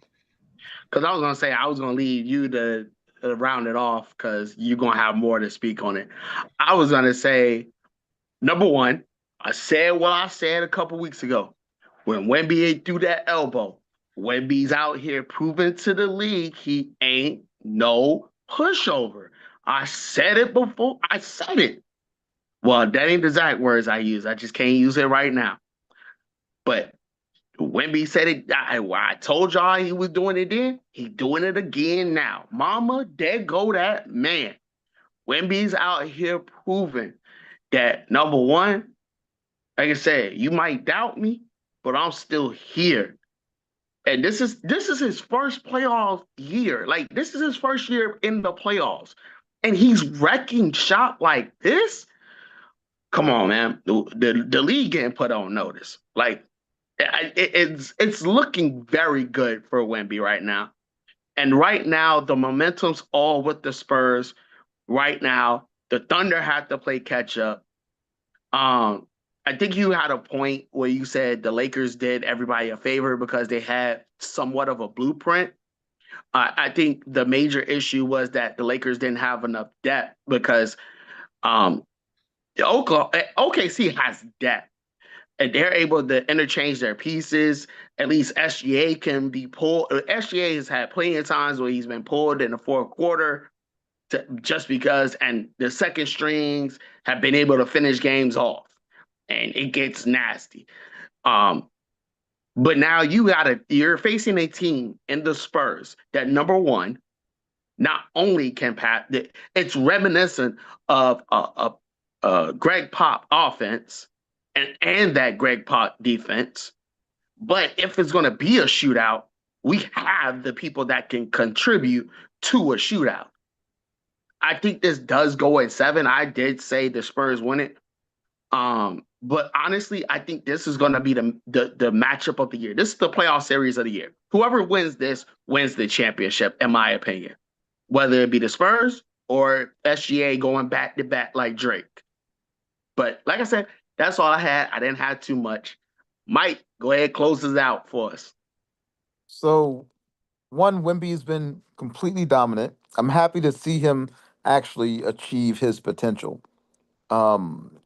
Speaker 1: Because I was gonna say I was gonna leave you to round it off because you're gonna have more to speak on it. I was gonna say number one, I said what I said a couple weeks ago. When Wemby threw that elbow, Wemby's out here proving to the league he ain't no pushover. I said it before. I said it. Well, that ain't the exact words I use. I just can't use it right now. But Wemby said it. I told y'all he was doing it then. He doing it again now. Mama, there go that man. Wemby's out here proving that number one, like I said, you might doubt me, but I'm still here. And this is his first playoff year. Like this is his first year in the playoffs. And he's wrecking shop like this. Come on, man. The league getting put on notice. Like it's looking very good for Wemby right now. And right now, the momentum's all with the Spurs. Right now, the Thunder have to play catch up. I think you had a point where you said the Lakers did everybody a favor because they had somewhat of a blueprint. I think the major issue was that the Lakers didn't have enough depth because um, OKC has depth and they're able to interchange their pieces. At least SGA can be pulled. SGA has had plenty of times where he's been pulled in the fourth quarter just because, and the second strings have been able to finish games off, and it gets nasty. But now you're facing a team in the Spurs that number one, not only can pass, it's reminiscent of a Greg Pop offense and that Greg Pop defense. But if it's going to be a shootout, we have the people that can contribute to a shootout. I think this does go at 7. I did say the Spurs win it. But honestly, I think this is going to be the matchup of the year. This is the playoff series of the year. Whoever wins this wins the championship, in my opinion. Whether it be the Spurs or SGA going back to back like Drake. But like I said, that's all I had. I didn't have too much. Mike, go ahead, close this out for us.
Speaker 2: So, one, Wemby's been completely dominant. I'm happy to see him actually achieve his potential. Um,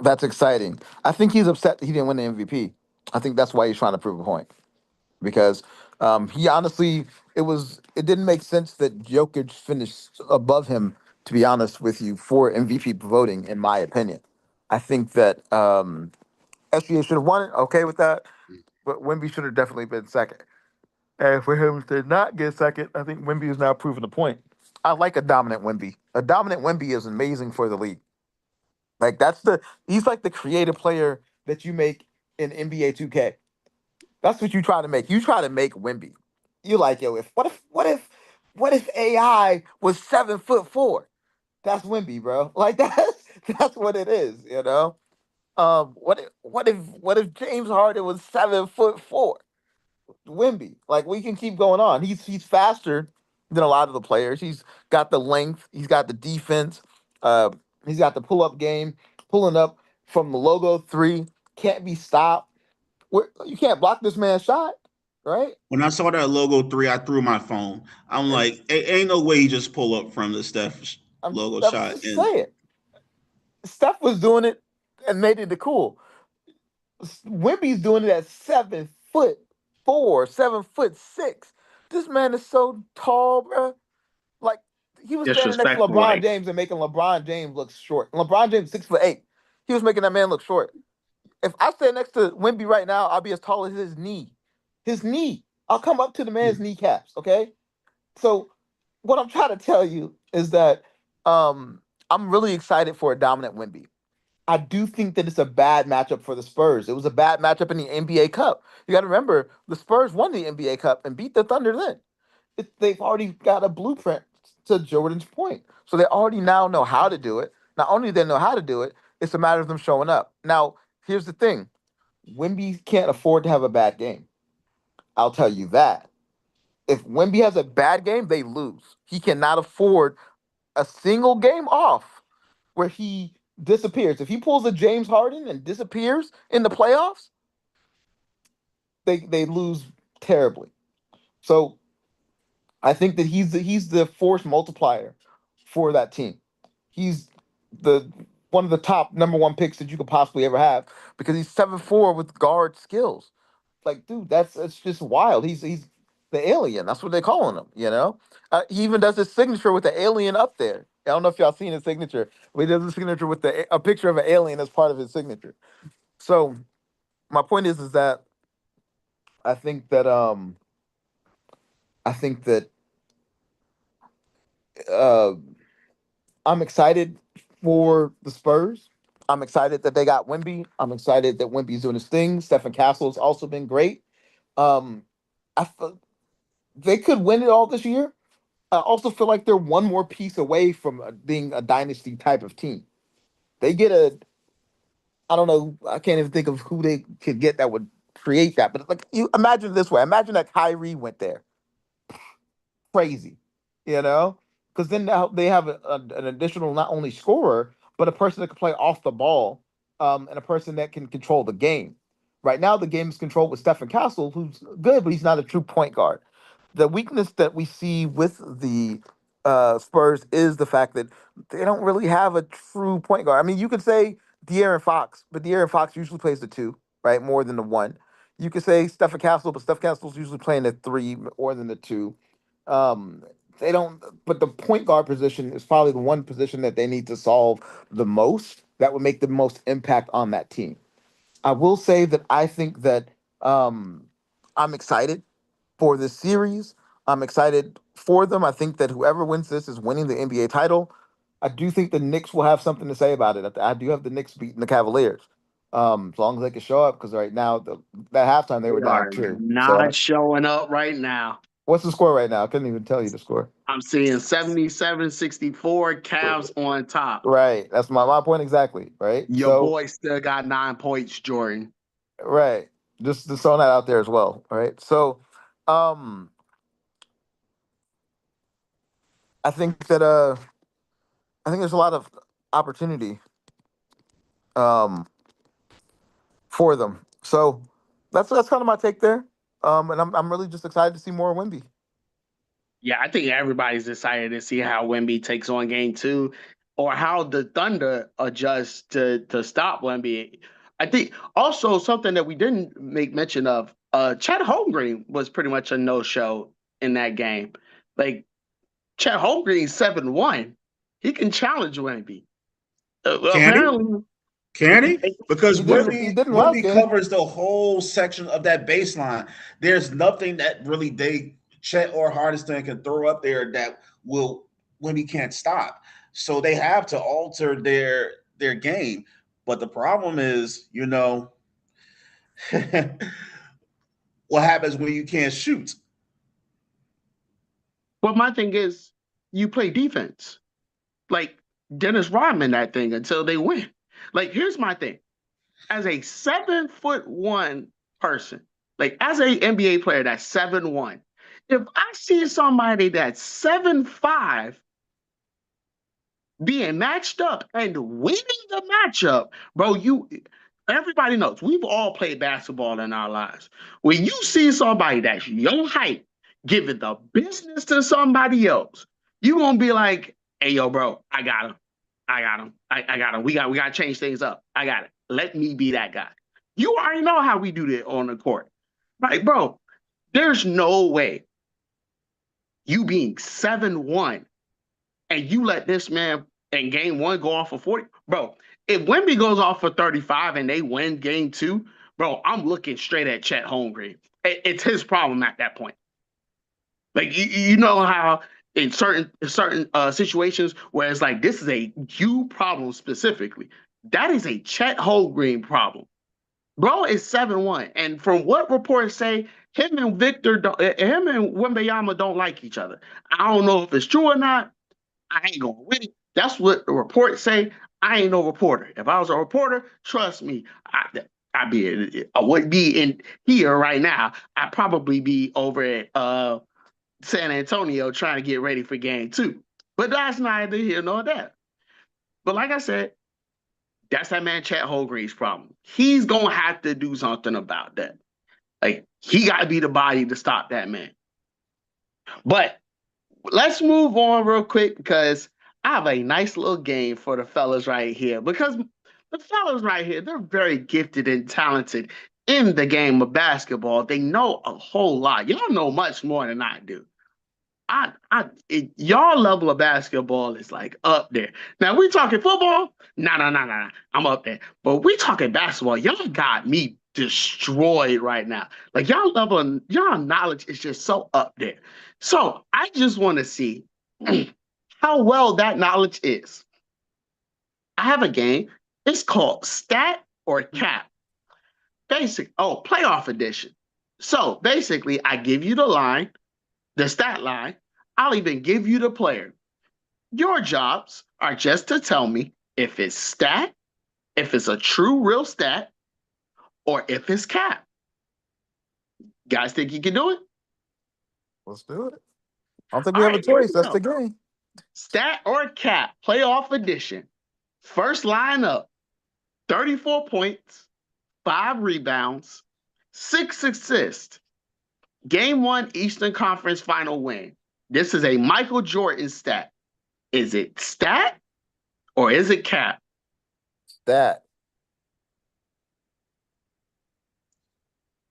Speaker 2: that's exciting. I think he's upset that he didn't win the MVP. I think that's why he's trying to prove a point because he honestly, it didn't make sense that Jokic finished above him. To be honest with you, for MVP voting, in my opinion, I think that SGA should have won it. Okay with that, but Wemby should have definitely been second. And for him to not get second, I think Wemby is now proving the point. I like a dominant Wemby. A dominant Wemby is amazing for the league. Like he's like the creative player that you make in NBA 2K. That's what you try to make. You try to make Wemby. You like, yo, what if AI was 7'4"? That's Wemby, bro. Like that's what it is, you know? What if James Harden was 7'4"? Wimby. Like we can keep going on. He's faster than a lot of the players. He's got the length. He's got the defense. Uh, he's got the pull up game, pulling up from the logo three. Can't be stopped. You can't block this man's shot, right?
Speaker 3: When I saw that logo 3, I threw my phone. I'm
Speaker 2: And
Speaker 3: like, ain't no way he just pull up from the Steph logo
Speaker 2: I'm
Speaker 3: shot.
Speaker 2: just
Speaker 3: And
Speaker 2: saying. Steph was doing it and made it cool. Wimby's doing it at 7'4", 7'6". This man is so tall, bro. Like he was standing next to
Speaker 1: Disrespectful,
Speaker 2: LeBron
Speaker 1: like
Speaker 2: James and making LeBron James look short. LeBron James 6'8". he was making that man look short. If I stand next to Wemby right now, I'll be as tall as his knee. His knee. I'll come up to the man's kneecaps. Okay. So what I'm trying to tell you is that I'm really excited for a dominant Wemby. I do think that it's a bad matchup for the Spurs. It was a bad matchup in the NBA Cup. You got to remember, the Spurs won the NBA Cup and beat the Thunder then. They've already got a blueprint to Jordan's point. So they already now know how to do it. Not only do they know how to do it, it's a matter of them showing up. Now, here's the thing. Wemby can't afford to have a bad game. I'll tell you that. If Wemby has a bad game, they lose. He cannot afford a single game off where he disappears. If he pulls a James Harden and disappears in the playoffs, they lose terribly. So I think that he's the force multiplier for that team. He's the one of the top number one picks that you could possibly ever have because he's 7'4" with guard skills. Like, dude, it's just wild. He's the alien. That's what they're calling him. He even does his signature with the alien up there. I don't know if y'all seen his signature, but he does his signature with a picture of an alien as part of his signature. So my point is that I think that I think that uh, I'm excited for the Spurs. I'm excited that they got Wemby. I'm excited that Wemby's doing his thing. Stephen Castle's also been great. Um, they could win it all this year. I also feel like they're one more piece away from being a dynasty type of team. They get I don't know, I can't even think of who they could get that would create that. But like, you imagine it this way: imagine that Kyrie went there. Crazy, you know? Because then now they have an additional not only scorer, but a person that can play off the ball, and a person that can control the game. Right now, the game is controlled with Stephen Castle, who's good, but he's not a true point guard. The weakness that we see with the Spurs is the fact that they don't really have a true point guard. I mean, you could say De'Aaron Fox, but De'Aaron Fox usually plays the two, right, more than the one. You could say Stephen Castle, but Stephen Castle's usually playing the three more than the two. Um, they don't, but the point guard position is probably the one position that they need to solve the most. That would make the most impact on that team. I will say that I think that um, I'm excited for this series. I'm excited for them. I think that whoever wins this is winning the NBA title. I do think the Knicks will have something to say about it. I do have the Knicks beating the Cavaliers, as long as they can show up. Because right now, that halftime they were
Speaker 1: They
Speaker 2: down
Speaker 1: are
Speaker 2: two. So
Speaker 1: not showing up right now.
Speaker 2: what's the score right now? I couldn't even tell you the score.
Speaker 1: I'm seeing 77-64 Cavs on top.
Speaker 2: Right. That's my point exactly. Right.
Speaker 1: Your
Speaker 2: So
Speaker 1: boy still got 9 points, Jordan.
Speaker 2: right. Just throwing that out there as well. All right. So um I think that I think there's a lot of opportunity um for them. So that's kind of my take there. And I'm really just excited to see more Wemby.
Speaker 1: Yeah, I think everybody's excited to see how Wemby takes on game two or how the Thunder adjust to stop Wemby. I think also something that we didn't make mention of, Chet Holmgren was pretty much a no-show in that game. Like, Chet Holmgren's 7-1. He can challenge Wemby.
Speaker 3: Can he?
Speaker 1: Apparently,
Speaker 3: Can he? Because
Speaker 2: He didn't last
Speaker 3: Wemby
Speaker 2: game.
Speaker 3: covers the whole section of that baseline. There's nothing that really Chet or Hardeston can throw up there that will Wemby can't stop. So they have to alter their game. But the problem is, what happens when you can't shoot?
Speaker 1: but my thing is, you play defense. Like, Dennis Rodman that thing until they win. Like, here's my thing. As a 7'1" person, like as a NBA player that's 7'1", if I see somebody that's 7'5" being matched up and winning the matchup, bro, everybody knows we've all played basketball in our lives. When you see somebody that's your height giving the business to somebody else, you gonna be like, hey, yo, bro, I got him. I got him. I got him. We got to change things up. I got it. Let me be that guy. You already know how we do that on the court. Like, bro, there's no way you being 7'1" and you let this man in game one go off for 40. Bro, if Wemby goes off for 35 and they win game 2, bro, I'm looking straight at Chet Holmgren. It's his problem at that point. Like you know how in certain situations where it's like this is a you problem specifically. That is a Chet Holmgren problem. Bro is 7-1, and from what reports say, him and Wembayama don't like each other. I don't know if it's true or not. I ain't going with it. That's what the reports say. I ain't no reporter. If I was a reporter, trust me, I wouldn't be in here right now. I'd probably be over at San Antonio trying to get ready for game 2. But that's neither here nor there. But like I said, that's that man Chet Holmgren's problem. He's gonna have to do something about that. Like he got to be the body to stop that man. But let's move on real quick because I have a nice little game for the fellas right here. Because the fellas right here, they're very gifted and talented in the game of basketball. They know a whole lot. Y'all know much more than I do. Y'all level of basketball is like up there. Now we talking football? Nah. I'm up there. But we talking basketball. Y'all got me destroyed right now. Like y'all knowledge is just so up there. So I just want to see how well that knowledge is. I have a game. It's called Stat or Cap. Playoff edition. So basically, I give you the line, the stat line. I'll even give you the player. Your jobs are just to tell me if it's stat, if it's a true real stat, or if it's cap. Guys think you can do it?
Speaker 2: Let's do it. I don't think we have a choice. That's the game.
Speaker 1: Stat or cap, playoff edition. First lineup, 34 points, 5 rebounds, 6 assists. Game 1 Eastern Conference final win. This is a Michael Jordan stat. Is it stat or is it cap?
Speaker 2: Stat.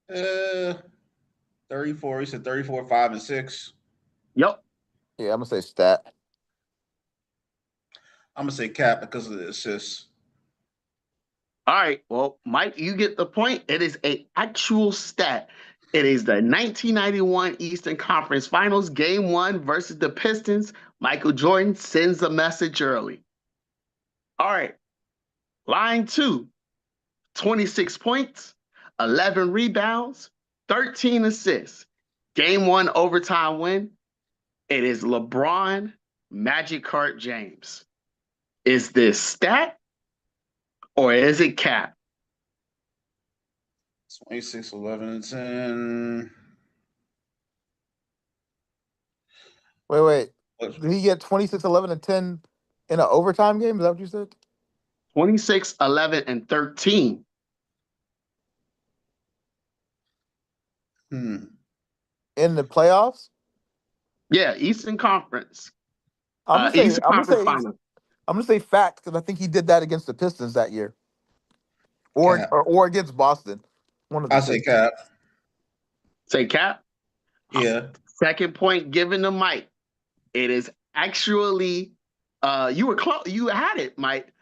Speaker 3: 34. He said 34, 5, and 6.
Speaker 1: Yep.
Speaker 2: Yeah, I'm gonna say stat.
Speaker 3: I'm gonna say cap because of the assists.
Speaker 1: All right. Well, Mike, you get the point. It is an actual stat. It is the 1991 Eastern Conference Finals, Game 1 versus the Pistons. Michael Jordan sends a message early. All right. Line 2, 26 points, 11 rebounds, 13 assists. Game 1 overtime win. It is LeBron Magic Cart James. Is this stat or is it cap?
Speaker 3: 26, 11, and 10.
Speaker 2: Wait. Did he get 26, 11, and 10 in an overtime game? Is that what you said?
Speaker 1: 26, 11, and 13.
Speaker 2: In the playoffs?
Speaker 1: Yeah, Eastern Conference.
Speaker 2: I'm
Speaker 1: Finals.
Speaker 2: I'm gonna say fact because I think he did that against the Pistons that year, or against Boston.
Speaker 3: I say cap.
Speaker 1: Say cap.
Speaker 3: Yeah.
Speaker 1: Second point given to Mike. It is actually you were close. You had it, Mike.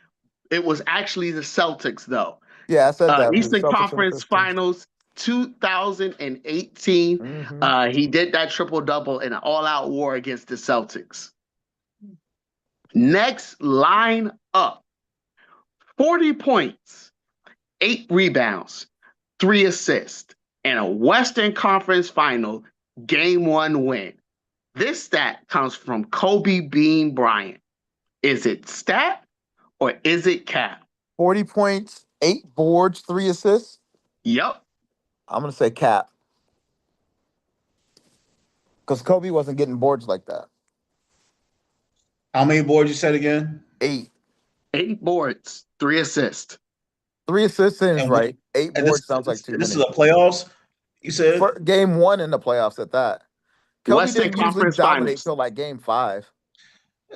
Speaker 1: It was actually the Celtics, though.
Speaker 2: Yeah, I said that.
Speaker 1: Eastern Conference Finals 2018.
Speaker 2: Mm-hmm.
Speaker 1: He did that triple-double in an all-out war against the Celtics. Next line up. 40 points, 8 rebounds, 3 assists, and a Western Conference Final Game 1 win. This stat comes from Kobe Bean Bryant. Is it stat or is it cap?
Speaker 2: 40 points, 8 boards, 3 assists?
Speaker 1: Yep.
Speaker 2: I'm going to say cap. Because Kobe wasn't getting boards like that.
Speaker 3: How many boards you said again?
Speaker 2: 8.
Speaker 1: 8 boards, 3 assists.
Speaker 2: 3 assists seems right. 8 boards sounds like too many.
Speaker 3: This is the playoffs, you said?
Speaker 2: For game 1 in the playoffs at that. Kobe
Speaker 1: Western
Speaker 2: didn't usually
Speaker 1: Conference
Speaker 2: dominate
Speaker 1: Finals.
Speaker 2: till like game 5.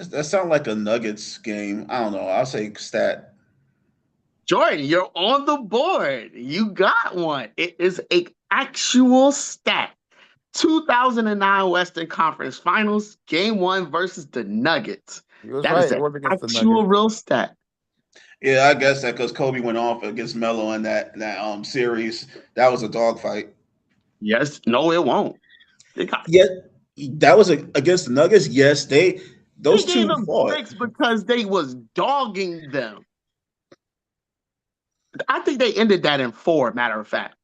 Speaker 3: That sounds like a Nuggets game. I don't know. I'll say stat.
Speaker 1: Jordan, you're on the board. You got one. It is an actual stat. 2009 Western Conference Finals, Game 1 versus the Nuggets.
Speaker 2: He was
Speaker 1: That
Speaker 2: right.
Speaker 1: is
Speaker 2: It was
Speaker 1: an
Speaker 2: against the
Speaker 1: actual
Speaker 2: Nuggets.
Speaker 1: real stat.
Speaker 3: Yeah, I guess that because Kobe went off against Melo in that series. That was a dogfight.
Speaker 1: Yes, no, it won't. They got
Speaker 3: Yeah, that was against the Nuggets. Yes,
Speaker 1: they
Speaker 3: those
Speaker 1: gave
Speaker 3: two
Speaker 1: them
Speaker 3: fought.
Speaker 1: 6 because they was dogging them. I think they ended that in 4. Matter of fact.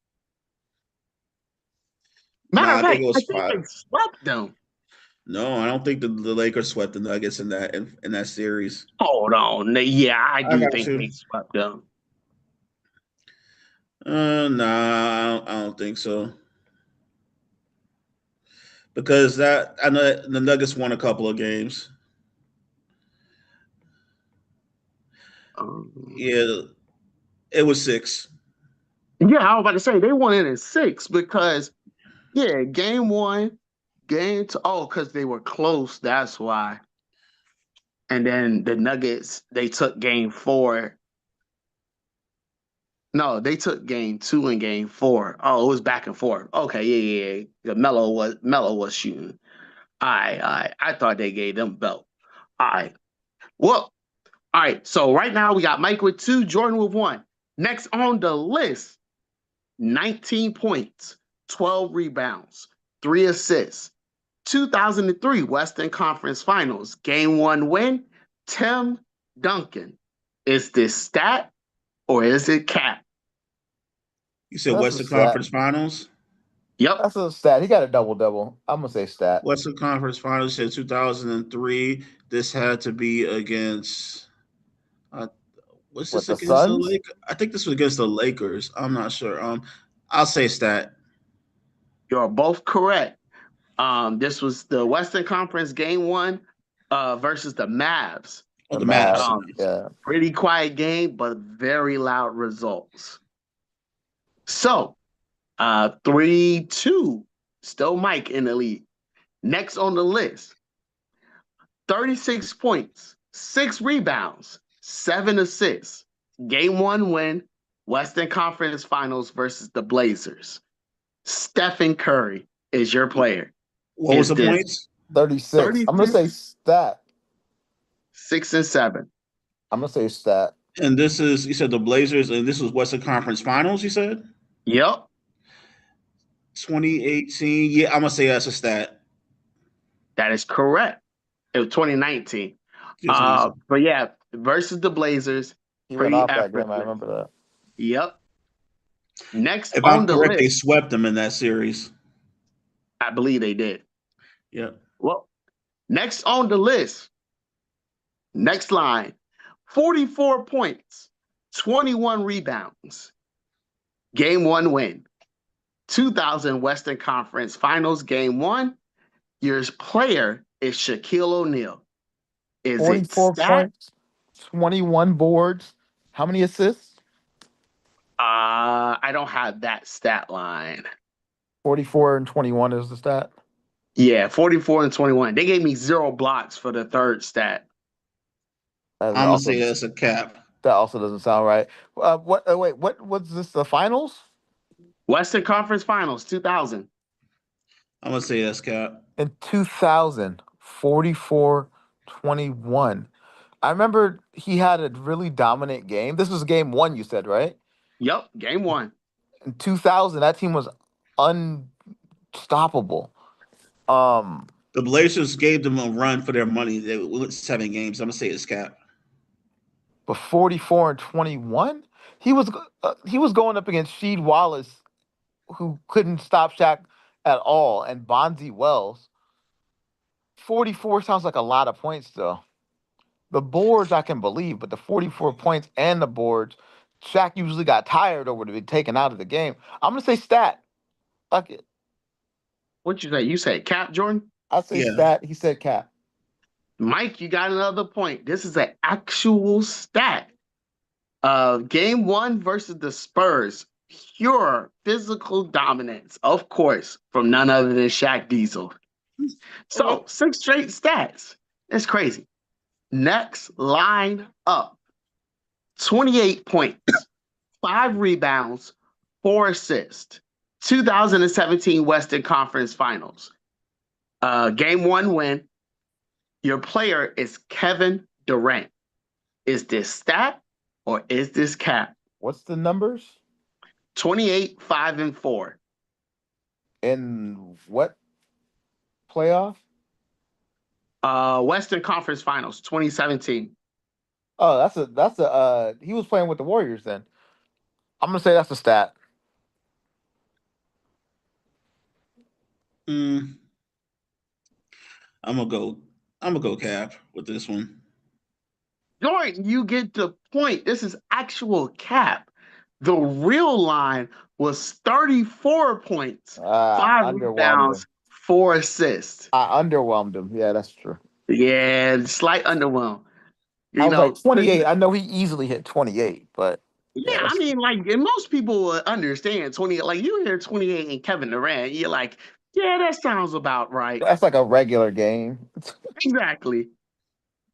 Speaker 1: Matter
Speaker 3: Nah,
Speaker 1: of
Speaker 3: I think
Speaker 1: fact,
Speaker 3: it
Speaker 1: I
Speaker 3: was
Speaker 1: think they
Speaker 3: 5.
Speaker 1: swept them.
Speaker 3: No, I don't think the Lakers swept the Nuggets in that series.
Speaker 1: Hold on. Yeah, I
Speaker 3: I
Speaker 1: do
Speaker 3: got
Speaker 1: think
Speaker 3: you.
Speaker 1: they swept them.
Speaker 3: Nah, I don't think so. Because that I know the Nuggets won a couple of games.
Speaker 1: Um,
Speaker 3: Yeah, it was 6.
Speaker 1: yeah, I was about to say they won it in 6 because yeah, game 1, game 2. Oh, because they were close. That's why. And then the Nuggets they took game 4. No, they took game 2 and game 4. Oh, it was back and forth. Okay, yeah. The Melo was shooting. All right. I thought they gave them belt. All right. Well, all right. So right now we got Mike with 2, Jordan with 1. Next on the list, 19 points, 12 rebounds, 3 assists. 2003 Western Conference Finals, game 1 win, Tim Duncan. Is this stat or is it cap?
Speaker 3: You said
Speaker 2: That's a
Speaker 3: Western
Speaker 2: stat.
Speaker 3: Conference Finals.
Speaker 1: Yep.
Speaker 2: That's a stat. He got a double double. I'm gonna say stat
Speaker 3: Western Conference Finals said 2003. This had to be against. Uh, what's
Speaker 2: with
Speaker 3: this
Speaker 2: the
Speaker 3: against the
Speaker 2: Suns.
Speaker 3: Lakers? I think this was against the Lakers. I'm not sure. I'll say stat.
Speaker 1: You're both correct. This was the Western Conference game 1 versus the Mavs.
Speaker 3: Oh,
Speaker 2: The
Speaker 3: the Mavs.
Speaker 2: Mavs.
Speaker 1: Um,
Speaker 2: Yeah.
Speaker 1: pretty quiet game, but very loud results. So, 3-2, still Mike in the lead. Next on the list, 36 points, 6 rebounds, 7 assists. Game 1 win, Western Conference Finals versus the Blazers. Stephen Curry is your player.
Speaker 3: What was
Speaker 1: Is
Speaker 3: the
Speaker 1: this
Speaker 3: points?
Speaker 2: 36. I'm gonna say
Speaker 1: 36,
Speaker 2: stat.
Speaker 1: 6, and 7?
Speaker 2: I'm gonna say stat.
Speaker 3: And this is you said the Blazers, and this was Western Conference Finals. You said
Speaker 1: Yep,
Speaker 3: 2018. Yeah, I'm gonna say that's a stat.
Speaker 1: that is correct. It was 2019.
Speaker 3: Just nice.
Speaker 1: But yeah, versus the Blazers,
Speaker 2: He went
Speaker 1: pretty
Speaker 2: off that game. I
Speaker 1: effortless.
Speaker 2: remember that.
Speaker 1: Yep. Next
Speaker 3: If
Speaker 1: on
Speaker 3: I'm
Speaker 1: the
Speaker 3: correct, they
Speaker 1: list,
Speaker 3: swept them in that series.
Speaker 1: I believe they did.
Speaker 3: Yeah.
Speaker 1: Well, next on the list, next line, 44 points, 21 rebounds, game 1 win. 2000 Western Conference Finals, game 1. Your player is Shaquille O'Neal. Is it
Speaker 2: 44
Speaker 1: stat?
Speaker 2: points, 21 boards. How many assists?
Speaker 1: I don't have that stat line.
Speaker 2: 44 and 21 is the stat.
Speaker 1: Yeah, 44 and 21. They gave me 0 blocks for the third stat.
Speaker 2: That
Speaker 3: I'm gonna say
Speaker 2: also
Speaker 3: that's a cap.
Speaker 2: that also doesn't sound right. What? Wait, what? What's this? The finals
Speaker 1: Western Conference Finals, 2000.
Speaker 3: I'm gonna say that's cap.
Speaker 2: in 2000, 44, 21. I remember he had a really dominant game. This was game 1, you said, right?
Speaker 1: Yep, game 1.
Speaker 2: In 2000, that team was unstoppable. Um,
Speaker 3: The Blazers gave them a run for their money. They went 7 games. I'm gonna say it's cap.
Speaker 2: but 44 and 21, he was going up against Sheed Wallace, who couldn't stop Shaq at all, and Bonzi Wells. 44 sounds like a lot of points, though. The boards I can believe, but the 44 points and the boards, Shaq usually got tired or would have been taken out of the game. I'm gonna say stat. Fuck it.
Speaker 1: What'd you say? You said cap, Jordan?
Speaker 2: I say
Speaker 3: Yeah.
Speaker 2: stat. He said cap.
Speaker 1: Mike, you got another point. This is an actual stat. Game 1 versus the Spurs. Pure physical dominance, of course, from none other than Shaq Diesel. So 6 straight stats. That's crazy. Next line up. 28 points, 5 rebounds, 4 assists. 2017 Western Conference Finals. Game 1 win. Your player is Kevin Durant. Is this stat or is this cap?
Speaker 2: What's the numbers?
Speaker 1: 28, 5, and 4.
Speaker 2: In what playoff?
Speaker 1: Western Conference Finals, 2017.
Speaker 2: Oh, that's a he was playing with the Warriors then. I'm gonna say that's a stat.
Speaker 3: Mm, I'm gonna go. I'm gonna go Cap with this one.
Speaker 1: Jordan, you get the point. This is actual cap. The real line was 34 points, 5
Speaker 2: Underwhelmed him.
Speaker 1: rebounds, 4 assists.
Speaker 2: I underwhelmed him. Yeah, that's true.
Speaker 1: Yeah, slight underwhelm.
Speaker 2: I
Speaker 1: You
Speaker 2: was like
Speaker 1: know,
Speaker 2: 28. I know he easily hit 28, but yeah,
Speaker 1: yeah, I
Speaker 2: that's
Speaker 1: mean, like, and most people would understand 20. Like, you hear 28 and Kevin Durant, you're like, yeah, that sounds about right.
Speaker 2: that's like a regular game.
Speaker 1: Exactly.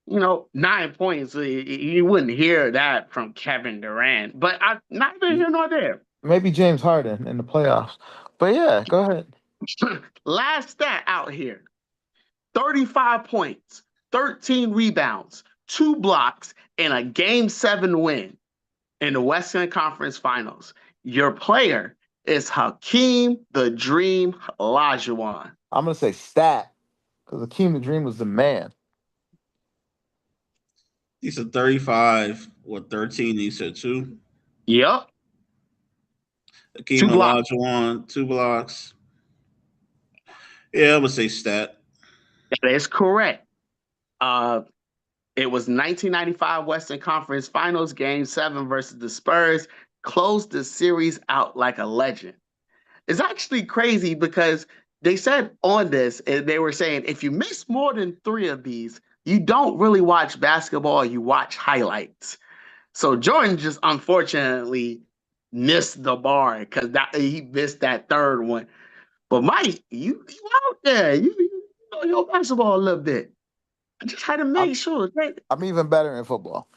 Speaker 1: 9 points. You wouldn't hear that from Kevin Durant, but I neither here nor there.
Speaker 2: Maybe James Harden in the playoffs. But yeah, go ahead.
Speaker 1: Last stat out here: 35 points, 13 rebounds, 2 blocks, and a game 7 win in the Western Conference Finals. Your player is Hakeem the Dream Olajuwon.
Speaker 2: I'm gonna say stat because Akeem the Dream was the man.
Speaker 3: He said 35. What 13? He said 2.
Speaker 1: Yep,
Speaker 3: Akeem
Speaker 1: 2 blocks.
Speaker 3: Olajuwon, 2 blocks. Yeah, I'm gonna say stat.
Speaker 1: That is correct. Uh, It was 1995 Western Conference Finals, Game 7 versus the Spurs. Closed the series out like a legend. It's actually crazy because they said on this, and they were saying if you miss more than 3 of these, you don't really watch basketball, you watch highlights. So Jordan just unfortunately missed the bar because that he missed that third one. But Mike, you out there. You know your basketball a little bit. I just had to
Speaker 2: I'm
Speaker 1: make sure that
Speaker 2: I'm even better in football.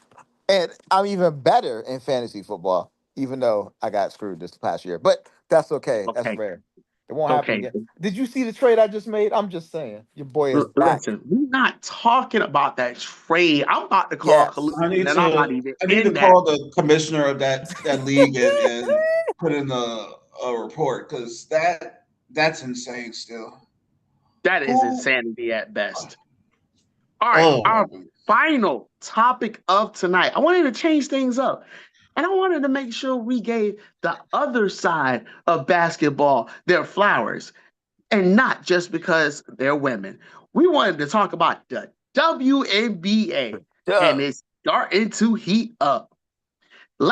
Speaker 2: And I'm even better in fantasy football, even though I got screwed this past year. But that's okay. That's
Speaker 1: okay.
Speaker 2: rare. It won't happen
Speaker 1: Okay,
Speaker 2: again. Did you see the trade I just made? I'm just saying. Your boy is back.
Speaker 1: listen, we're not talking about that trade. I'm about to call
Speaker 2: Yes.
Speaker 1: collusion, and I'm not even
Speaker 3: I need to
Speaker 1: in that.
Speaker 3: call the commissioner of that league and put in a report because that's insane still.
Speaker 1: That is
Speaker 3: Who?
Speaker 1: insanity at best. All right,
Speaker 3: Oh,
Speaker 1: our final topic of tonight. I wanted to change things up. And I wanted to make sure we gave the other side of basketball their flowers, and not just because they're women. We wanted to talk about the WNBA, and
Speaker 2: Duh.
Speaker 1: it's starting to heat up. In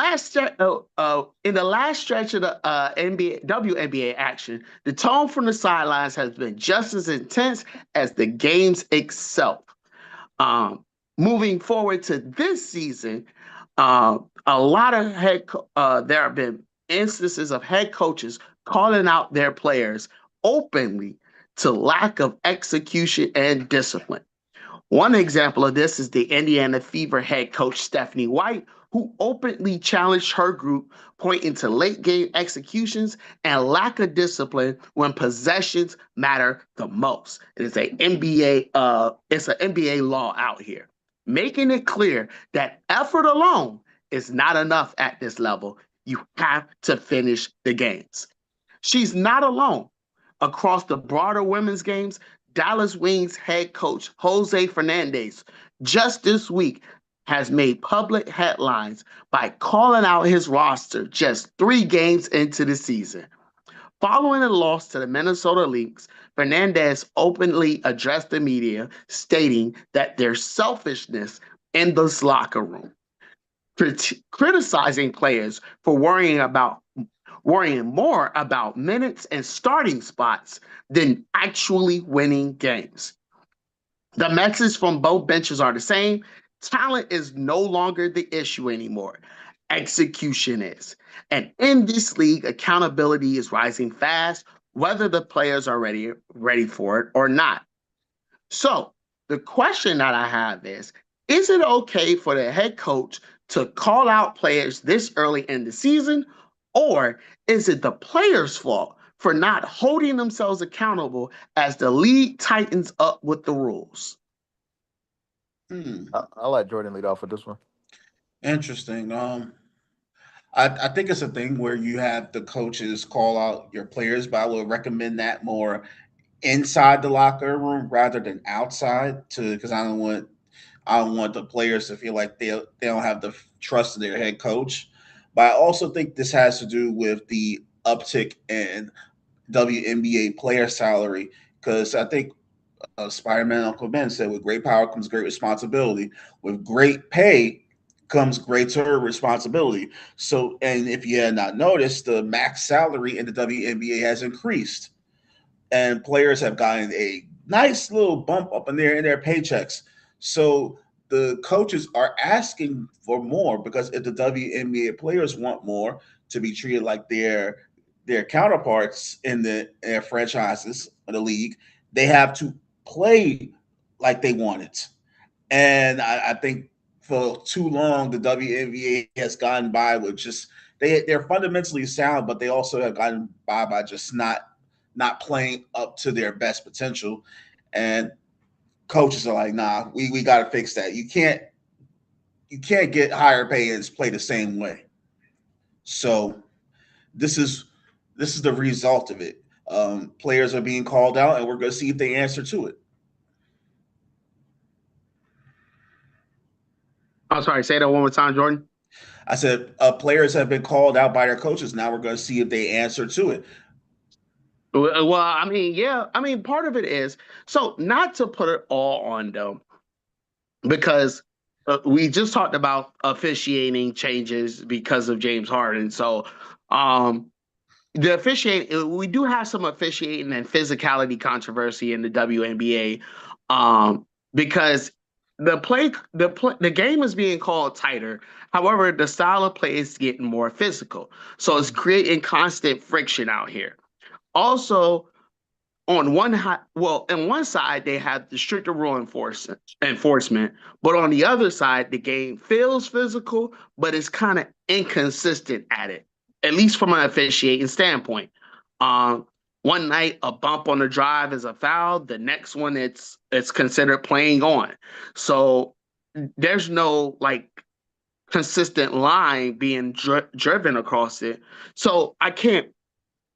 Speaker 1: the last stretch of the NBA WNBA action, the tone from the sidelines has been just as intense as the games itself. Um, Moving forward to this season, a lot of there have been instances of head coaches calling out their players openly to lack of execution and discipline. One example of this is the Indiana Fever head coach Stephanie White, who openly challenged her group, pointing to late game executions and lack of discipline when possessions matter the most. It is a it's an NBA law out here, making it clear that effort alone is not enough at this level. You have to finish the games. She's not alone. Across the broader women's games, Dallas Wings head coach Jose Fernandez just this week has made public headlines by calling out his roster just 3 games into the season. Following a loss to the Minnesota Lynx, Fernandez openly addressed the media, stating that there's selfishness in this locker room, criticizing players for worrying more about minutes and starting spots than actually winning games. The message from both benches are the same. Talent is no longer the issue anymore. Execution is. And in this league, accountability is rising fast, whether the players are ready for it or not. So the question that I have is it okay for the head coach to call out players this early in the season, or is it the players' fault for not holding themselves accountable as the league tightens up with the rules?
Speaker 3: hmm.
Speaker 2: I'll let Jordan lead off with this one.
Speaker 3: Interesting. I think it's a thing where you have the coaches call out your players, but I would recommend that more inside the locker room rather than outside to because I don't want the players to feel like they don't have the trust in their head coach. But I also think this has to do with the uptick in WNBA player salary because I think Spider-Man Uncle Ben said, "With great power comes great responsibility. With great pay comes greater responsibility." So, and if you had not noticed, the max salary in the WNBA has increased, and players have gotten a nice little bump up in their paychecks. So the coaches are asking for more because if the WNBA players want more to be treated like their counterparts in their franchises of the league, they have to play like they want it. And I think for too long the WNBA has gotten by with just they're fundamentally sound, but they also have gotten by just not playing up to their best potential. And coaches are like, nah, we got to fix that. You can't get higher pay and play the same way. So this is this is the result of it. Players are being called out, and we're going to see if they answer to it.
Speaker 1: I'm sorry, say that one more time, Jordan.
Speaker 3: I said players have been called out by their coaches. Now we're going to see if they answer to it.
Speaker 1: Well, I mean, yeah, I mean, part of it is so not to put it all on them because we just talked about officiating changes because of James Harden. So, um, the officiating, we do have some officiating and physicality controversy in the WNBA, because the game is being called tighter. However, the style of play is getting more physical, so it's creating constant friction out here. Also, on one side they have the stricter rule enforcement, but on the other side, the game feels physical, but it's kind of inconsistent at it, at least from an officiating standpoint. Um, one night a bump on the drive is a foul, the next one it's considered playing on. So there's no like consistent line being driven across it. So I can't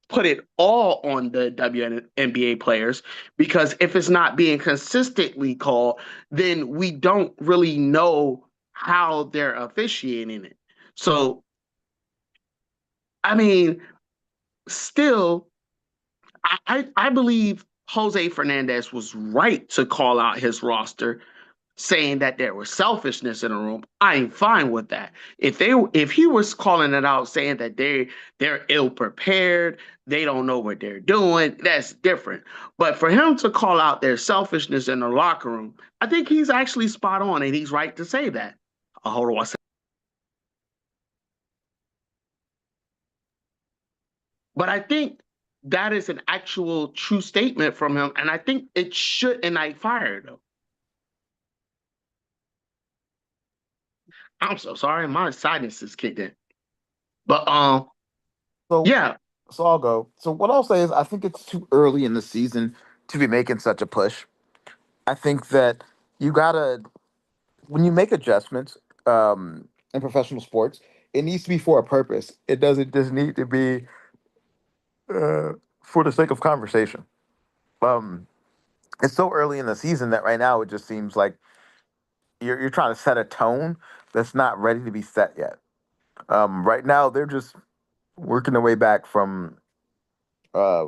Speaker 1: put it all on the WNBA players because if it's not being consistently called, then we don't really know how they're officiating it. So, I mean, still, I believe Jose Fernandez was right to call out his roster saying that there was selfishness in the room. I ain't fine with that. If he was calling it out saying that they're ill prepared, they don't know what they're doing, that's different. But for him to call out their selfishness in the locker room, I think he's actually spot on and he's right to say that. Hold on one second. But I think that is an actual true statement from him, and I think it should indict fire though. I'm so sorry, my sinus is kicked in. But
Speaker 2: So,
Speaker 1: yeah,
Speaker 2: so I'll go. So what I'll say is, I think it's too early in the season to be making such a push. I think that you gotta, when you make adjustments, in professional sports, it needs to be for a purpose. It doesn't just need to be for the sake of conversation. Um, it's so early in the season that right now it just seems like you're trying to set a tone that's not ready to be set yet. Right now they're just working their way back from uh,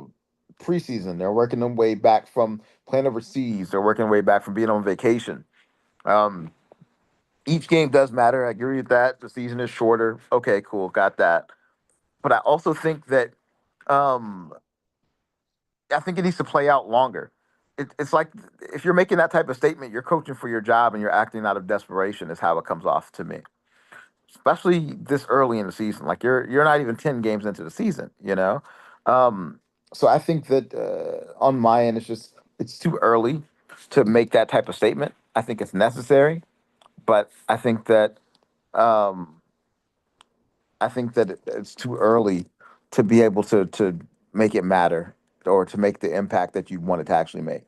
Speaker 2: preseason. They're working their way back from playing overseas. They're working their way back from being on vacation. Um, each game does matter. I agree with that. The season is shorter. Okay, cool, got that. But I also think that um, I think it needs to play out longer. It's like if you're making that type of statement, you're coaching for your job and you're acting out of desperation. Is how it comes off to me, especially this early in the season. Like you're not even 10 games into the season, you know. Um, so I think that on my end, it's too early to make that type of statement. I think it's necessary, but um, I think that it's too early to be able to make it matter or to make the impact that you want it to actually make.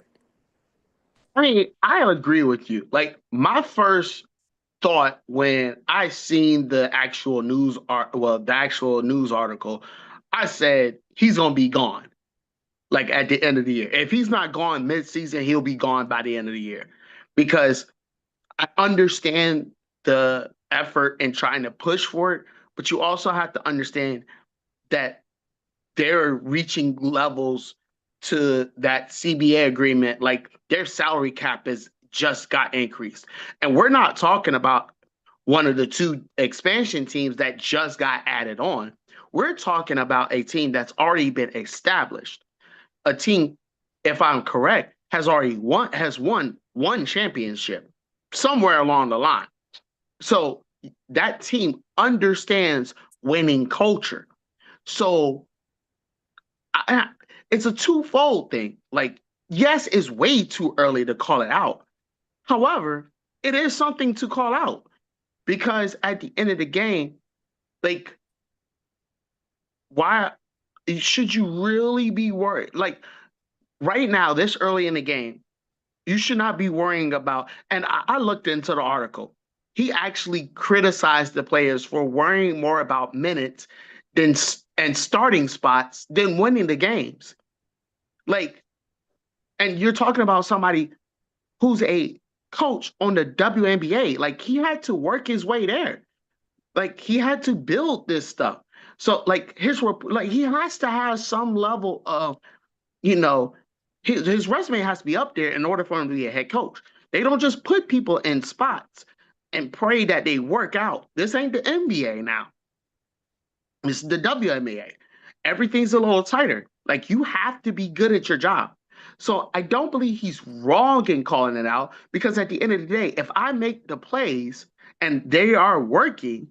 Speaker 1: I mean, I agree with you. Like my first thought when I seen the actual news article, I said he's gonna be gone. Like at the end of the year. If he's not gone mid-season, he'll be gone by the end of the year. Because I understand the effort in trying to push for it, but you also have to understand that they're reaching levels to that CBA agreement, like their salary cap is just got increased. And we're not talking about one of the two expansion teams that just got added on. We're talking about a team that's already been established. A team, if I'm correct, has won one championship somewhere along the line. So that team understands winning culture. So it's a twofold thing. Like, yes, it's way too early to call it out. However, it is something to call out because at the end of the game, like, why should you really be worried? Like, right now, this early in the game, you should not be worrying about. And I looked into the article. He actually criticized the players for worrying more about minutes than and starting spots than winning the games. Like, and you're talking about somebody who's a coach on the WNBA. Like, he had to work his way there. Like, he had to build this stuff. So, like, he has to have some level of, you know, his resume has to be up there in order for him to be a head coach. They don't just put people in spots and pray that they work out. This ain't the NBA now. It's the WNBA. Everything's a little tighter. Like, you have to be good at your job. So I don't believe he's wrong in calling it out because at the end of the day, if I make the plays and they are working,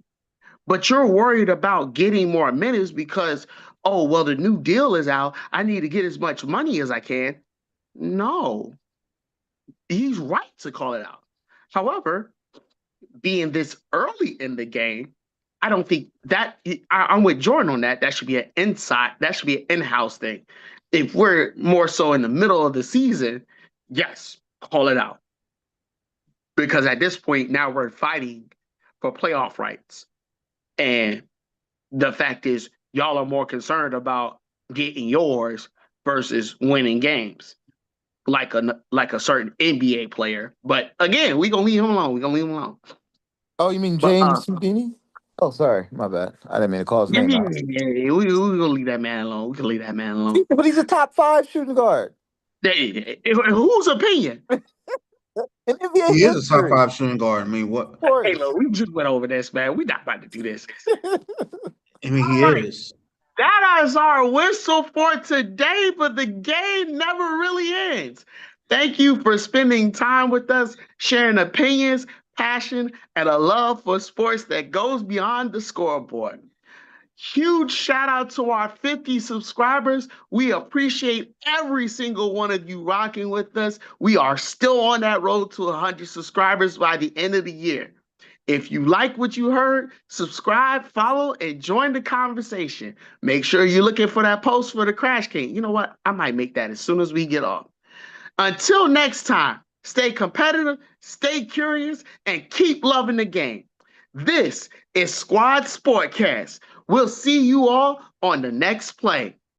Speaker 1: but you're worried about getting more minutes because, oh, well, the new deal is out. I need to get as much money as I can. No, he's right to call it out. However, being this early in the game, I don't think that I'm with Jordan on that. That should be an inside, that should be an in-house thing. If we're more so in the middle of the season, yes, call it out. Because at this point, now we're fighting for playoff rights. And the fact is, y'all are more concerned about getting yours versus winning games, like a certain NBA player. But again, we gonna leave him alone. We gonna leave him alone.
Speaker 2: Oh, you mean
Speaker 1: But
Speaker 2: James Houdini? Oh, sorry, my bad. I didn't mean to call his
Speaker 1: yeah,
Speaker 2: name
Speaker 1: yeah,
Speaker 2: out.
Speaker 1: yeah, we gonna leave that man alone. We can leave that man alone.
Speaker 2: But he's a top 5 shooting guard
Speaker 1: Whose opinion?
Speaker 2: in NBA
Speaker 3: He is a top
Speaker 2: history.
Speaker 3: 5 shooting guard. I mean, what?
Speaker 2: Of course.
Speaker 1: Hey, look, we just went over this, man. We're not about to do this.
Speaker 3: I mean, he
Speaker 1: All right.
Speaker 3: is.
Speaker 1: That is our whistle for today, but the game never really ends. Thank you for spending time with us, sharing opinions, passion, and a love for sports that goes beyond the scoreboard. Huge shout out to our 50 subscribers. We appreciate every single one of you rocking with us. We are still on that road to 100 subscribers by the end of the year. If you like what you heard, subscribe, follow, and join the conversation. Make sure you're looking for that post for the Crash King. You know what? I might make that as soon as we get off. Until next time, stay competitive, stay curious, and keep loving the game. This is Squad Sportcast. We'll see you all on the next play.